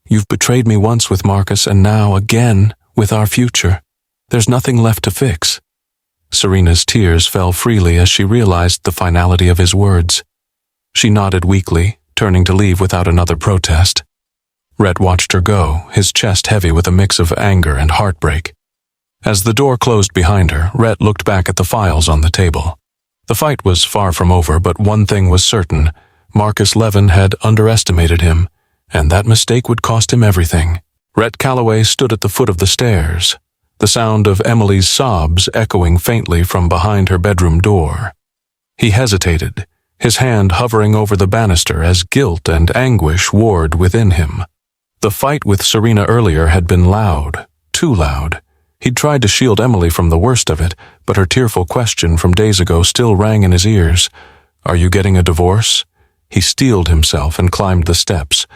You've betrayed me once with Marcus and now again with our future. There's nothing left to fix. Serena's tears fell freely as she realized the finality of his words. She nodded weakly, turning to leave without another protest. Rhett watched her go, his chest heavy with a mix of anger and heartbreak. As the door closed behind her, Rhett looked back at the files on the table. The fight was far from over, but one thing was certain. Marcus Levin had underestimated him, and that mistake would cost him everything. Rhett Calloway stood at the foot of the stairs, the sound of Emily's sobs echoing faintly from behind her bedroom door. He hesitated, his hand hovering over the banister as guilt and anguish warred within him. The fight with Serena earlier had been loud, too loud. He'd tried to shield Emily from the worst of it, but her tearful question from days ago still rang in his ears. Are you getting a divorce? He steeled himself and climbed the steps.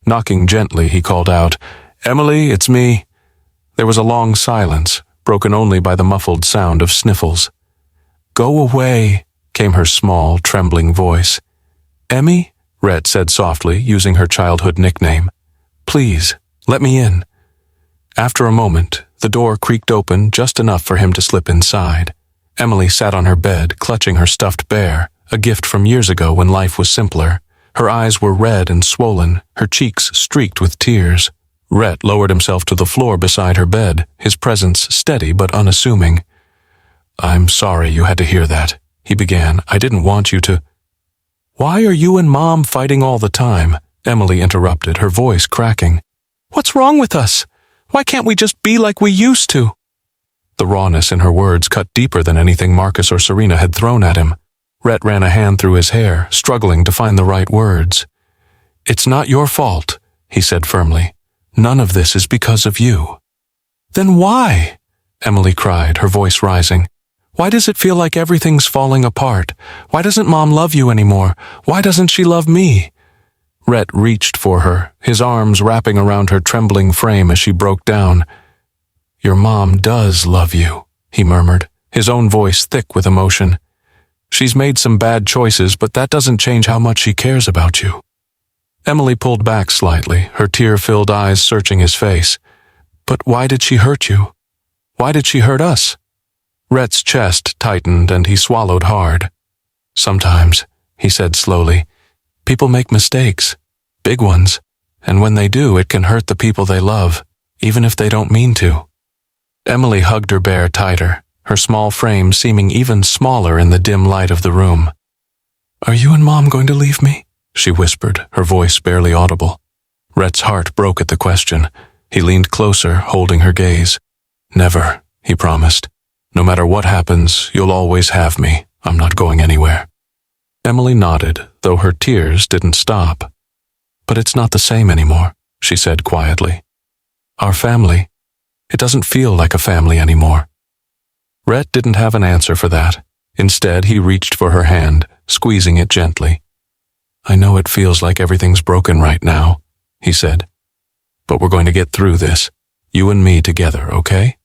Knocking gently, he called out, Emily, it's me. There was a long silence, broken only by the muffled sound of sniffles. Go away, came her small, trembling voice. Emmy? Rhett said softly, using her childhood nickname. Please, let me in. After a moment, the door creaked open just enough for him to slip inside. Emily sat on her bed, clutching her stuffed bear, a gift from years ago when life was simpler. Her eyes were red and swollen, her cheeks streaked with tears. Rhett lowered himself to the floor beside her bed, his presence steady but unassuming. I'm sorry you had to hear that, he began. I didn't want you to— Why are you and Mom fighting all the time? Emily interrupted, her voice cracking. What's wrong with us? Why can't we just be like we used to? The rawness in her words cut deeper than anything Marcus or Serena had thrown at him. Rhett ran a hand through his hair, struggling to find the right words. It's not your fault, he said firmly. None of this is because of you. Then why? Emily cried, her voice rising. Why does it feel like everything's falling apart? Why doesn't Mom love you anymore? Why doesn't she love me? Rhett reached for her, his arms wrapping around her trembling frame as she broke down. Your mom does love you, he murmured, his own voice thick with emotion. She's made some bad choices, but that doesn't change how much she cares about you. Emily pulled back slightly, her tear-filled eyes searching his face. But why did she hurt you? Why did she hurt us? Rhett's chest tightened and he swallowed hard. "Sometimes," he said slowly, "people make mistakes, big ones, and when they do, it can hurt the people they love, even if they don't mean to." Emily hugged her bear tighter, her small frame seeming even smaller in the dim light of the room. "Are you and Mom going to leave me?" she whispered, her voice barely audible. Rhett's heart broke at the question. He leaned closer, holding her gaze. "Never," he promised. "No matter what happens, you'll always have me. I'm not going anywhere." Emily nodded, though her tears didn't stop. "But it's not the same anymore," she said quietly. "Our family, it doesn't feel like a family anymore." Rhett didn't have an answer for that. Instead, he reached for her hand, squeezing it gently. "I know it feels like everything's broken right now," he said. "But we're going to get through this, you and me together, okay?"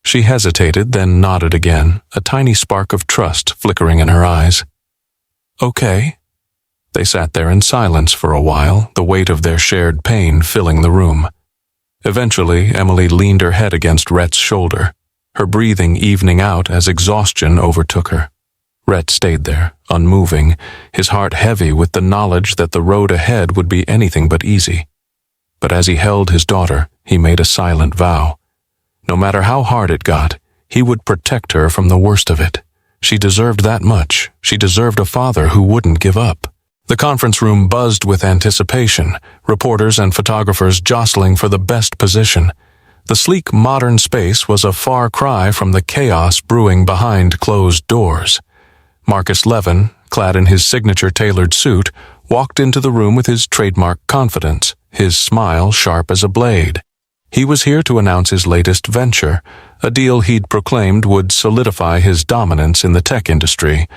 She hesitated, then nodded again, a tiny spark of trust flickering in her eyes. "Okay." They sat there in silence for a while, the weight of their shared pain filling the room. Eventually, Emily leaned her head against Rhett's shoulder, her breathing evening out as exhaustion overtook her. Rhett stayed there, unmoving, his heart heavy with the knowledge that the road ahead would be anything but easy. But as he held his daughter, he made a silent vow. No matter how hard it got, he would protect her from the worst of it. She deserved that much. She deserved a father who wouldn't give up. The conference room buzzed with anticipation, reporters and photographers jostling for the best position. The sleek, modern space was a far cry from the chaos brewing behind closed doors. Marcus Levin, clad in his signature-tailored suit, walked into the room with his trademark confidence, his smile sharp as a blade. He was here to announce his latest venture, a deal he'd proclaimed would solidify his dominance in the tech industry.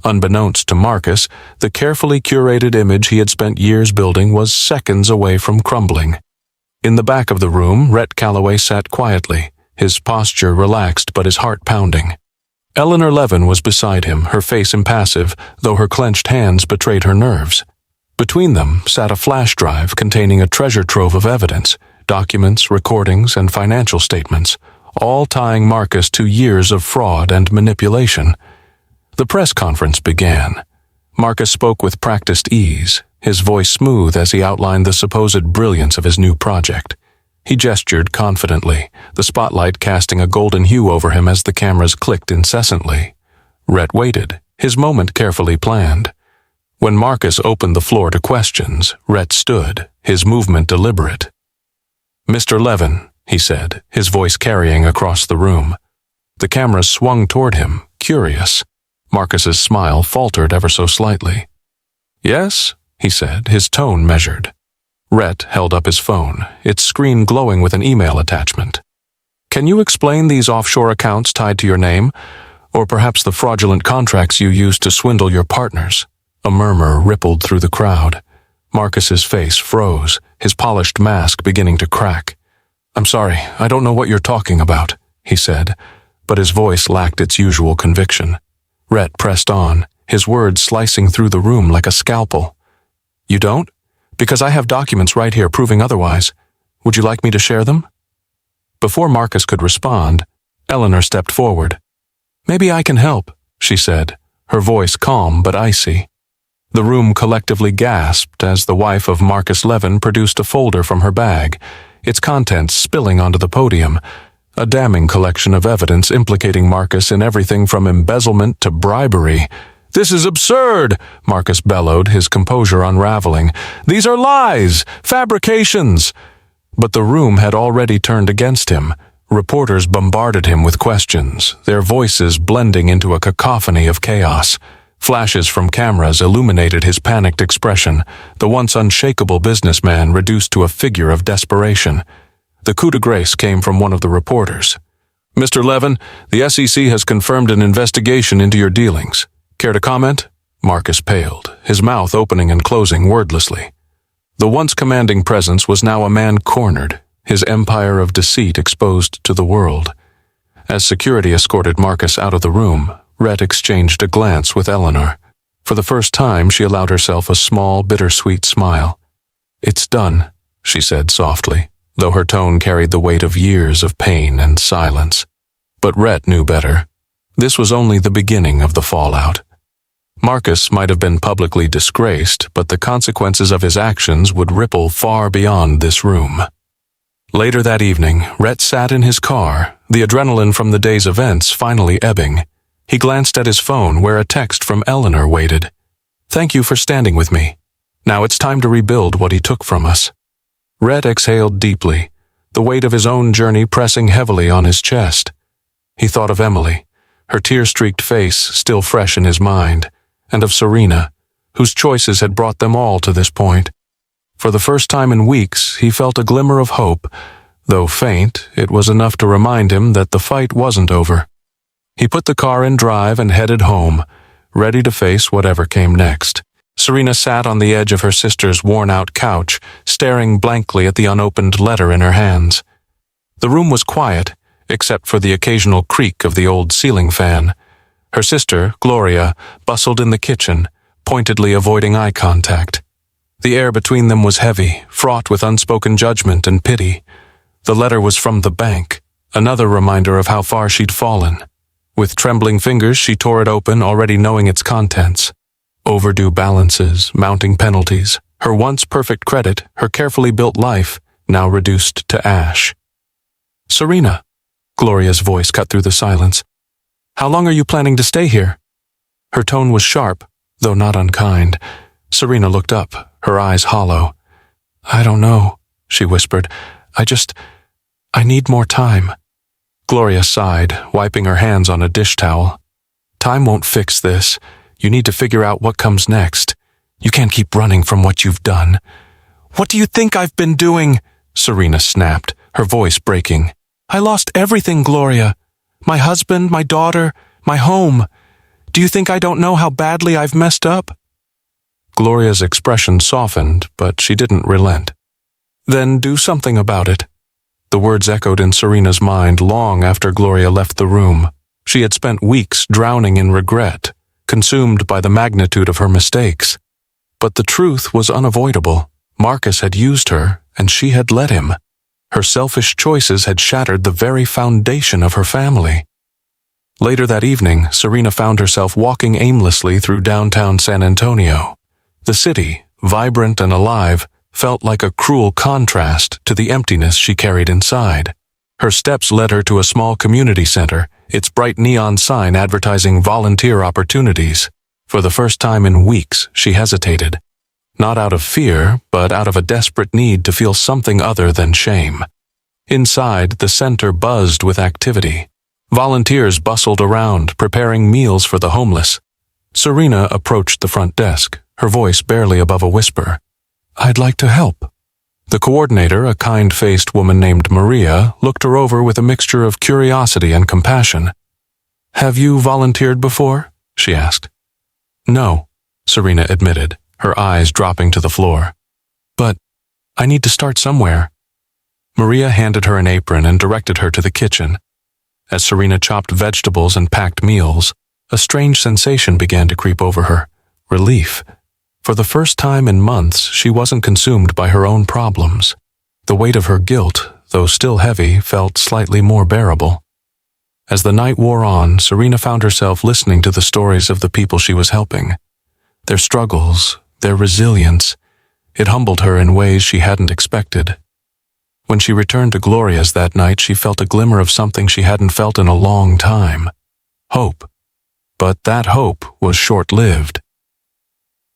Unbeknownst to Marcus, the carefully curated image he had spent years building was seconds away from crumbling. In the back of the room, Rhett Calloway sat quietly, his posture relaxed but his heart pounding. Eleanor Levin was beside him, her face impassive, though her clenched hands betrayed her nerves. Between them sat a flash drive containing a treasure trove of evidence, documents, recordings, and financial statements, all tying Marcus to years of fraud and manipulation. The press conference began. Marcus spoke with practiced ease, his voice smooth as he outlined the supposed brilliance of his new project. He gestured confidently, the spotlight casting a golden hue over him as the cameras clicked incessantly. Rhett waited, his moment carefully planned. When Marcus opened the floor to questions, Rhett stood, his movement deliberate. "Mr. Levin," he said, his voice carrying across the room. The cameras swung toward him, curious. Marcus's smile faltered ever so slightly. "Yes?" he said, his tone measured. Rhett held up his phone, its screen glowing with an email attachment. "Can you explain these offshore accounts tied to your name? Or perhaps the fraudulent contracts you used to swindle your partners?" A murmur rippled through the crowd. Marcus's face froze, his polished mask beginning to crack. "I'm sorry, I don't know what you're talking about," he said, but his voice lacked its usual conviction. Rhett pressed on, his words slicing through the room like a scalpel. "You don't? Because I have documents right here proving otherwise. Would you like me to share them?" Before Marcus could respond, Eleanor stepped forward. "Maybe I can help," she said, her voice calm but icy. The room collectively gasped as the wife of Marcus Levin produced a folder from her bag, its contents spilling onto the podium, a damning collection of evidence implicating Marcus in everything from embezzlement to bribery. "This is absurd!" Marcus bellowed, his composure unraveling. "These are lies! Fabrications!" But the room had already turned against him. Reporters bombarded him with questions, their voices blending into a cacophony of chaos. Flashes from cameras illuminated his panicked expression, the once unshakable businessman reduced to a figure of desperation. The coup de grace came from one of the reporters. "Mr. Levin, the SEC has confirmed an investigation into your dealings. Care to comment?" Marcus paled, his mouth opening and closing wordlessly. The once commanding presence was now a man cornered, his empire of deceit exposed to the world. As security escorted Marcus out of the room, Rhett exchanged a glance with Eleanor. For the first time, she allowed herself a small, bittersweet smile. "It's done," she said softly, though her tone carried the weight of years of pain and silence. But Rhett knew better. This was only the beginning of the fallout. Marcus might have been publicly disgraced, but the consequences of his actions would ripple far beyond this room. Later that evening, Rhett sat in his car, the adrenaline from the day's events finally ebbing. He glanced at his phone where a text from Eleanor waited. "Thank you for standing with me. Now it's time to rebuild what he took from us." Rhett exhaled deeply, the weight of his own journey pressing heavily on his chest. He thought of Emily, her tear-streaked face still fresh in his mind, and of Serena, whose choices had brought them all to this point. For the first time in weeks, he felt a glimmer of hope. Though faint, it was enough to remind him that the fight wasn't over. He put the car in drive and headed home, ready to face whatever came next. Serena sat on the edge of her sister's worn-out couch, staring blankly at the unopened letter in her hands. The room was quiet, except for the occasional creak of the old ceiling fan. Her sister, Gloria, bustled in the kitchen, pointedly avoiding eye contact. The air between them was heavy, fraught with unspoken judgment and pity. The letter was from the bank, another reminder of how far she'd fallen. With trembling fingers, she tore it open, already knowing its contents. Overdue balances, mounting penalties, her once perfect credit, her carefully built life, now reduced to ash. "Serena," Gloria's voice cut through the silence. "How long are you planning to stay here?" Her tone was sharp, though not unkind. Serena looked up, her eyes hollow. "I don't know," she whispered. I need more time." Gloria sighed, wiping her hands on a dish towel. "Time won't fix this. You need to figure out what comes next. You can't keep running from what you've done." "What do you think I've been doing?" Serena snapped, her voice breaking. "I lost everything, Gloria. My husband, my daughter, my home. Do you think I don't know how badly I've messed up?" Gloria's expression softened, but she didn't relent. "Then do something about it." The words echoed in Serena's mind long after Gloria left the room. She had spent weeks drowning in regret, consumed by the magnitude of her mistakes. But the truth was unavoidable. Marcus had used her, and she had let him. Her selfish choices had shattered the very foundation of her family. Later that evening, Serena found herself walking aimlessly through downtown San Antonio. The city, vibrant and alive, felt like a cruel contrast to the emptiness she carried inside. Her steps led her to a small community center, its bright neon sign advertising volunteer opportunities. For the first time in weeks, she hesitated. Not out of fear, but out of a desperate need to feel something other than shame. Inside, the center buzzed with activity. Volunteers bustled around, preparing meals for the homeless. Serena approached the front desk, her voice barely above a whisper. "I'd like to help." The coordinator, a kind-faced woman named Maria, looked her over with a mixture of curiosity and compassion. "Have you volunteered before?" she asked. "No," Serena admitted, her eyes dropping to the floor. "But I need to start somewhere." Maria handed her an apron and directed her to the kitchen. As Serena chopped vegetables and packed meals, a strange sensation began to creep over her. Relief. For the first time in months, she wasn't consumed by her own problems. The weight of her guilt, though still heavy, felt slightly more bearable. As the night wore on, Serena found herself listening to the stories of the people she was helping. Their struggles, their resilience. It humbled her in ways she hadn't expected. When she returned to Gloria's that night, she felt a glimmer of something she hadn't felt in a long time. Hope. But that hope was short-lived.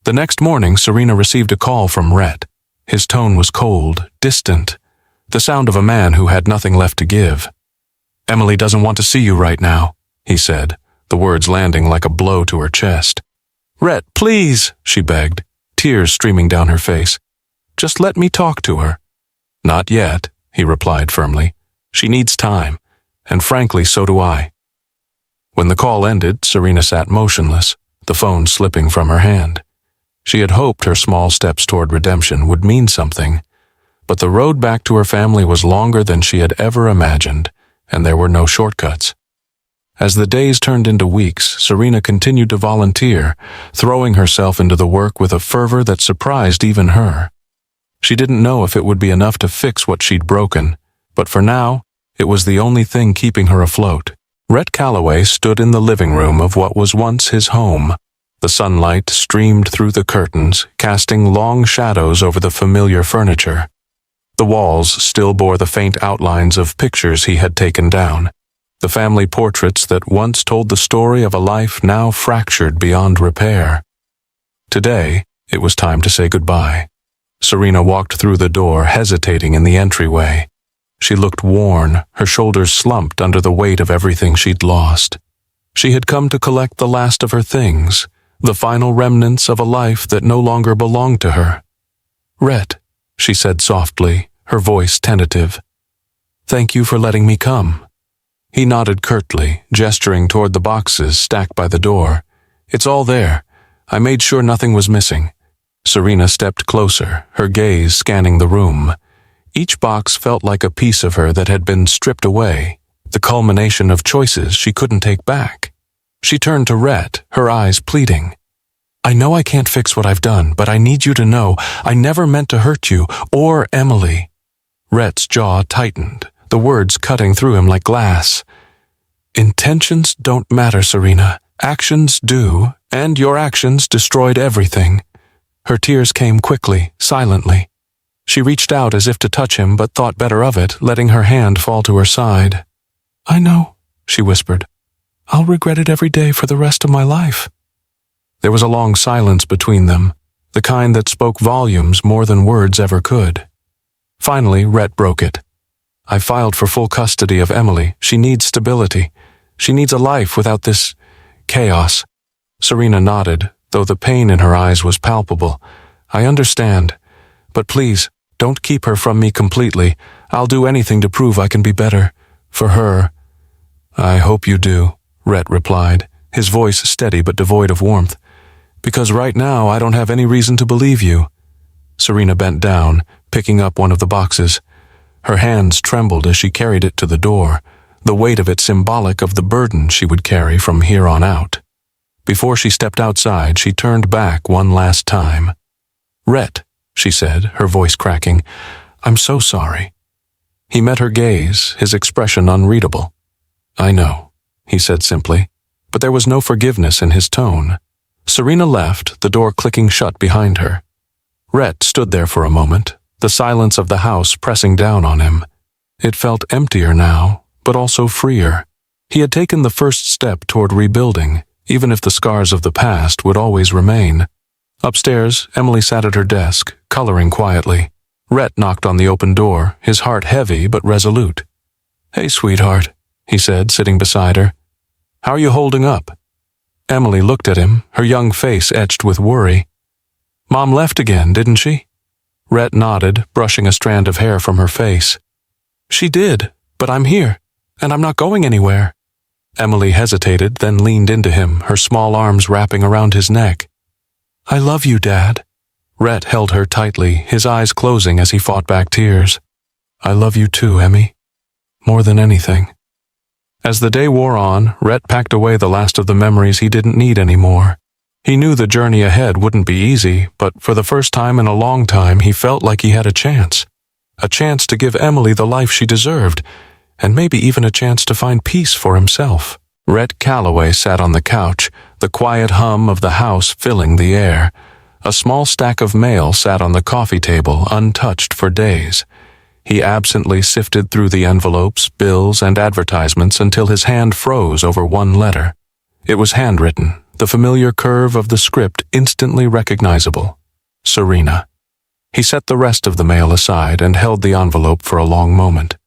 The next morning, Serena received a call from Rhett. His tone was cold, distant, the sound of a man who had nothing left to give. "Emily doesn't want to see you right now," he said, the words landing like a blow to her chest. "Rhett, please," she begged, tears streaming down her face. "Just let me talk to her." "Not yet," he replied firmly. "She needs time, and frankly, so do I." When the call ended, Serena sat motionless, the phone slipping from her hand. She had hoped her small steps toward redemption would mean something, but the road back to her family was longer than she had ever imagined, and there were no shortcuts. As the days turned into weeks, Serena continued to volunteer, throwing herself into the work with a fervor that surprised even her. She didn't know if it would be enough to fix what she'd broken, but for now, it was the only thing keeping her afloat. Rhett Calloway stood in the living room of what was once his home. The sunlight streamed through the curtains, casting long shadows over the familiar furniture. The walls still bore the faint outlines of pictures he had taken down, the family portraits that once told the story of a life now fractured beyond repair. Today, it was time to say goodbye. Serena walked through the door, hesitating in the entryway. She looked worn, her shoulders slumped under the weight of everything she'd lost. She had come to collect the last of her things, the final remnants of a life that no longer belonged to her. "Rhett," she said softly, her voice tentative. "Thank you for letting me come." He nodded curtly, gesturing toward the boxes stacked by the door. "It's all there. I made sure nothing was missing." Serena stepped closer, her gaze scanning the room. Each box felt like a piece of her that had been stripped away, the culmination of choices she couldn't take back. She turned to Rhett, her eyes pleading. "I know I can't fix what I've done, but I need you to know I never meant to hurt you, or Emily." Rhett's jaw tightened, the words cutting through him like glass. "Intentions don't matter, Serena. Actions do, and your actions destroyed everything." Her tears came quickly, silently. She reached out as if to touch him, but thought better of it, letting her hand fall to her side. "I know," she whispered. "I'll regret it every day for the rest of my life." There was a long silence between them, the kind that spoke volumes more than words ever could. Finally, Rhett broke it. "I filed for full custody of Emily. She needs stability. She needs a life without this chaos." Serena nodded, though the pain in her eyes was palpable. "I understand. But please, don't keep her from me completely. I'll do anything to prove I can be better. For her." "I hope you do," Rhett replied, his voice steady but devoid of warmth. "Because right now I don't have any reason to believe you." Serena bent down, picking up one of the boxes. Her hands trembled as she carried it to the door, the weight of it symbolic of the burden she would carry from here on out. Before she stepped outside, she turned back one last time. "Rhett," she said, her voice cracking, "I'm so sorry." He met her gaze, his expression unreadable. "I know," he said simply, but there was no forgiveness in his tone. Serena left, the door clicking shut behind her. Rhett stood there for a moment, the silence of the house pressing down on him. It felt emptier now, but also freer. He had taken the first step toward rebuilding, even if the scars of the past would always remain. Upstairs, Emily sat at her desk, coloring quietly. Rhett knocked on the open door, his heart heavy but resolute. "Hey, sweetheart," he said, sitting beside her. "How are you holding up?" Emily looked at him, her young face etched with worry. "Mom left again, didn't she?" Rhett nodded, brushing a strand of hair from her face. "She did, but I'm here, and I'm not going anywhere." Emily hesitated, then leaned into him, her small arms wrapping around his neck. "I love you, Dad." Rhett held her tightly, his eyes closing as he fought back tears. "I love you too, Emmy. More than anything." As the day wore on, Rhett packed away the last of the memories he didn't need anymore. He knew the journey ahead wouldn't be easy, but for the first time in a long time he felt like he had a chance. A chance to give Emily the life she deserved, and maybe even a chance to find peace for himself. Rhett Calloway sat on the couch, the quiet hum of the house filling the air. A small stack of mail sat on the coffee table, untouched for days. He absently sifted through the envelopes, bills, and advertisements until his hand froze over one letter. It was handwritten, the familiar curve of the script instantly recognizable. Serena. He set the rest of the mail aside and held the envelope for a long moment.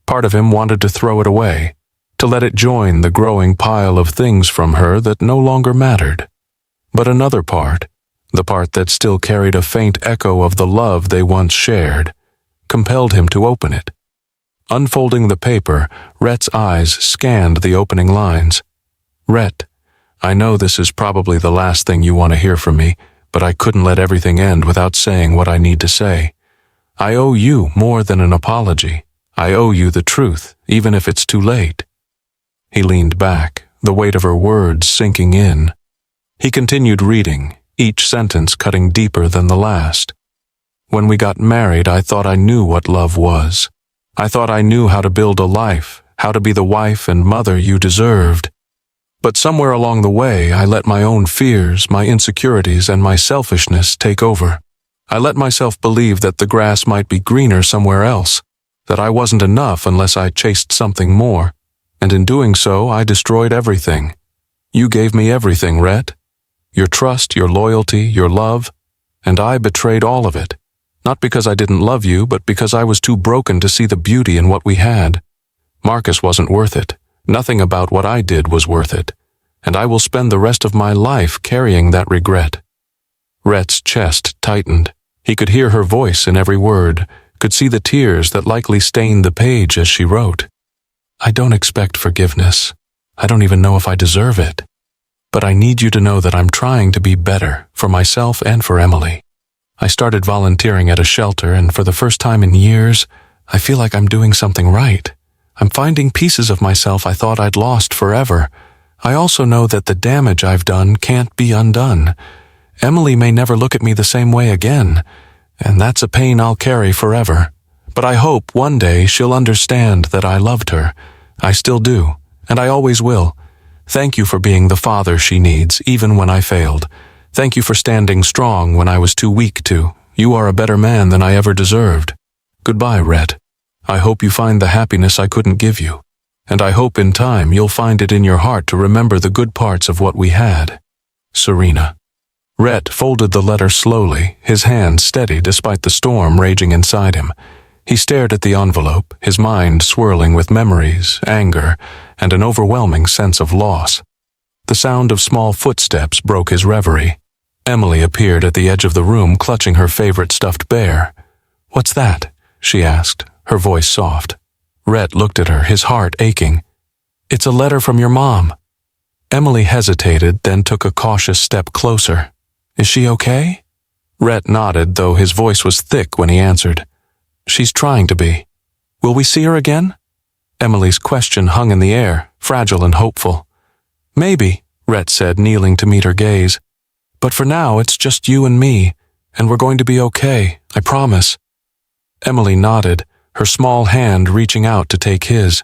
Part of him wanted to throw it away, to let it join the growing pile of things from her that no longer mattered. But another part, the part that still carried a faint echo of the love they once shared, compelled him to open it. Unfolding the paper, Rhett's eyes scanned the opening lines. "Rhett, I know this is probably the last thing you want to hear from me, but I couldn't let everything end without saying what I need to say. I owe you more than an apology. I owe you the truth, even if it's too late." He leaned back, the weight of her words sinking in. He continued reading, each sentence cutting deeper than the last. "When we got married, I thought I knew what love was. I thought I knew how to build a life, how to be the wife and mother you deserved. But somewhere along the way, I let my own fears, my insecurities, and my selfishness take over. I let myself believe that the grass might be greener somewhere else, that I wasn't enough unless I chased something more, and in doing so, I destroyed everything. You gave me everything, Rhett. Your trust, your loyalty, your love, and I betrayed all of it. Not because I didn't love you, but because I was too broken to see the beauty in what we had. Marcus wasn't worth it. Nothing about what I did was worth it, and I will spend the rest of my life carrying that regret. Rhett's chest tightened. He could hear her voice in every word, could see the tears that likely stained the page as she wrote. I don't expect forgiveness. I don't even know if I deserve it. But I need you to know that I'm trying to be better for myself and for Emily. I started volunteering at a shelter, and for the first time in years, I feel like I'm doing something right. I'm finding pieces of myself I thought I'd lost forever. I also know that the damage I've done can't be undone. Emily may never look at me the same way again, and that's a pain I'll carry forever. But I hope one day she'll understand that I loved her. I still do, and I always will. Thank you for being the father she needs, even when I failed. Thank you for standing strong when I was too weak to. You are a better man than I ever deserved. Goodbye, Rhett. I hope you find the happiness I couldn't give you, and I hope in time you'll find it in your heart to remember the good parts of what we had. Serena. Rhett folded the letter slowly, his hand steady despite the storm raging inside him. He stared at the envelope, his mind swirling with memories, anger, and an overwhelming sense of loss. The sound of small footsteps broke his reverie. Emily appeared at the edge of the room, clutching her favorite stuffed bear. "What's that?" she asked, her voice soft. Rhett looked at her, his heart aching. "It's a letter from your mom." Emily hesitated, then took a cautious step closer. "Is she okay?" Rhett nodded, though his voice was thick when he answered. "She's trying to be. Will we see her again?" Emily's question hung in the air, fragile and hopeful. "Maybe," Rhett said, kneeling to meet her gaze. "But for now, it's just you and me, and we're going to be okay, I promise." Emily nodded, her small hand reaching out to take his.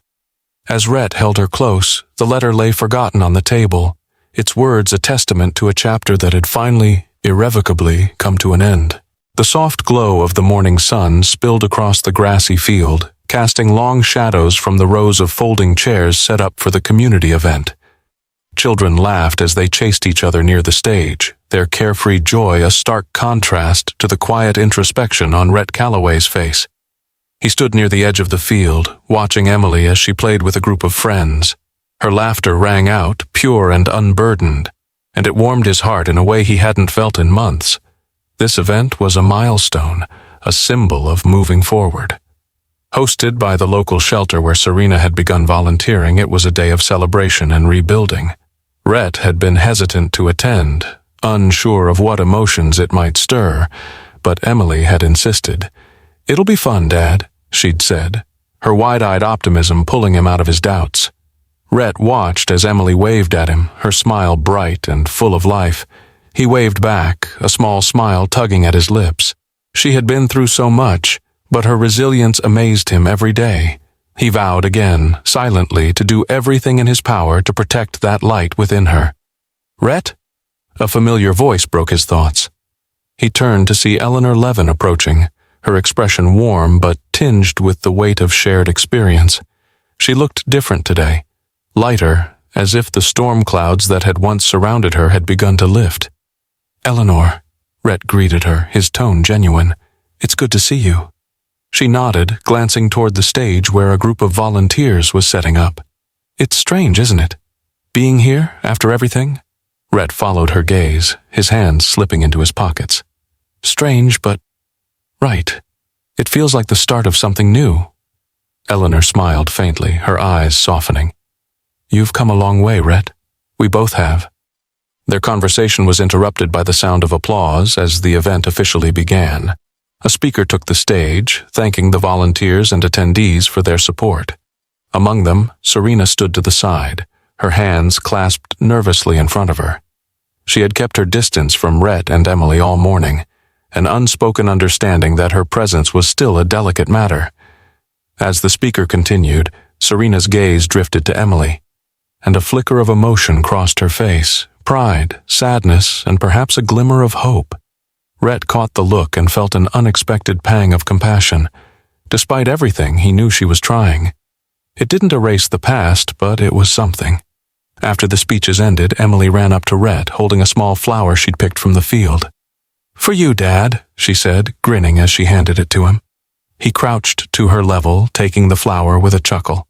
As Rhett held her close, the letter lay forgotten on the table, its words a testament to a chapter that had finally, irrevocably, come to an end. The soft glow of the morning sun spilled across the grassy field, casting long shadows from the rows of folding chairs set up for the community event. Children laughed as they chased each other near the stage, their carefree joy a stark contrast to the quiet introspection on Rhett Calloway's face. He stood near the edge of the field, watching Emily as she played with a group of friends. Her laughter rang out, pure and unburdened, and it warmed his heart in a way he hadn't felt in months. This event was a milestone, a symbol of moving forward. Hosted by the local shelter where Serena had begun volunteering, it was a day of celebration and rebuilding. Rhett had been hesitant to attend, unsure of what emotions it might stir, but Emily had insisted. "It'll be fun, Dad," she'd said, her wide-eyed optimism pulling him out of his doubts. Rhett watched as Emily waved at him, her smile bright and full of life. He waved back, a small smile tugging at his lips. She had been through so much, but her resilience amazed him every day. He vowed again, silently, to do everything in his power to protect that light within her. "Rhett?" A familiar voice broke his thoughts. He turned to see Eleanor Levin approaching, her expression warm but tinged with the weight of shared experience. She looked different today, lighter, as if the storm clouds that had once surrounded her had begun to lift. "Eleanor," Rhett greeted her, his tone genuine. "It's good to see you." She nodded, glancing toward the stage where a group of volunteers was setting up. "It's strange, isn't it? Being here, after everything?" Rhett followed her gaze, his hands slipping into his pockets. "Strange, but right. It feels like the start of something new." Eleanor smiled faintly, her eyes softening. "You've come a long way, Rhett. We both have." Their conversation was interrupted by the sound of applause as the event officially began. A speaker took the stage, thanking the volunteers and attendees for their support. Among them, Serena stood to the side, her hands clasped nervously in front of her. She had kept her distance from Rhett and Emily all morning, an unspoken understanding that her presence was still a delicate matter. As the speaker continued, Serena's gaze drifted to Emily. and a flicker of emotion crossed her face, pride, sadness, and perhaps a glimmer of hope. Rhett caught the look and felt an unexpected pang of compassion. Despite everything, he knew she was trying. It didn't erase the past, but it was something. After the speeches ended, Emily ran up to Rhett, holding a small flower she'd picked from the field. "For you, Dad," she said, grinning as she handed it to him. He crouched to her level, taking the flower with a chuckle.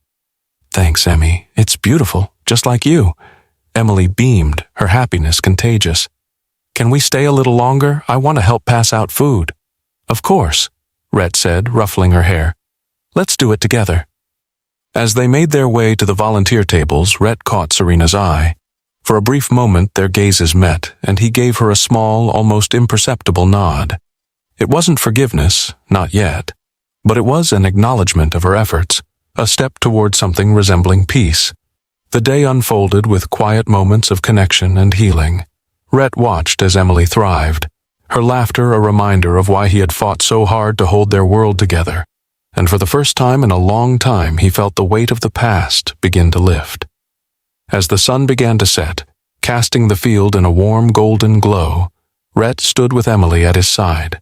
"Thanks, Emmy. It's beautiful, just like you." Emily beamed, her happiness contagious. "Can we stay a little longer? I want to help pass out food." "Of course," Rhett said, ruffling her hair. "Let's do it together." As they made their way to the volunteer tables, Rhett caught Serena's eye. For a brief moment their gazes met, and he gave her a small, almost imperceptible nod. It wasn't forgiveness, not yet, but it was an acknowledgement of her efforts, a step toward something resembling peace. The day unfolded with quiet moments of connection and healing. Rhett watched as Emily thrived, her laughter a reminder of why he had fought so hard to hold their world together. And for the first time in a long time he felt the weight of the past begin to lift. As the sun began to set, casting the field in a warm golden glow, Rhett stood with Emily at his side.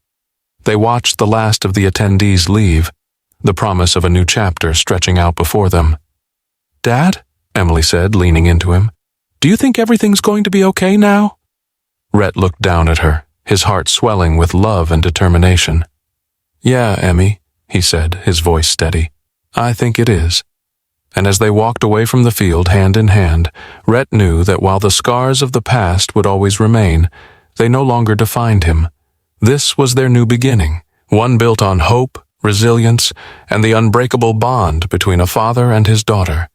They watched the last of the attendees leave, the promise of a new chapter stretching out before them. "Dad," Emily said, leaning into him, "do you think everything's going to be okay now?" Rhett looked down at her, his heart swelling with love and determination. "Yeah, Emmy," he said, his voice steady. "I think it is." And as they walked away from the field hand in hand, Rhett knew that while the scars of the past would always remain, they no longer defined him. This was their new beginning, one built on hope, resilience, and the unbreakable bond between a father and his daughter.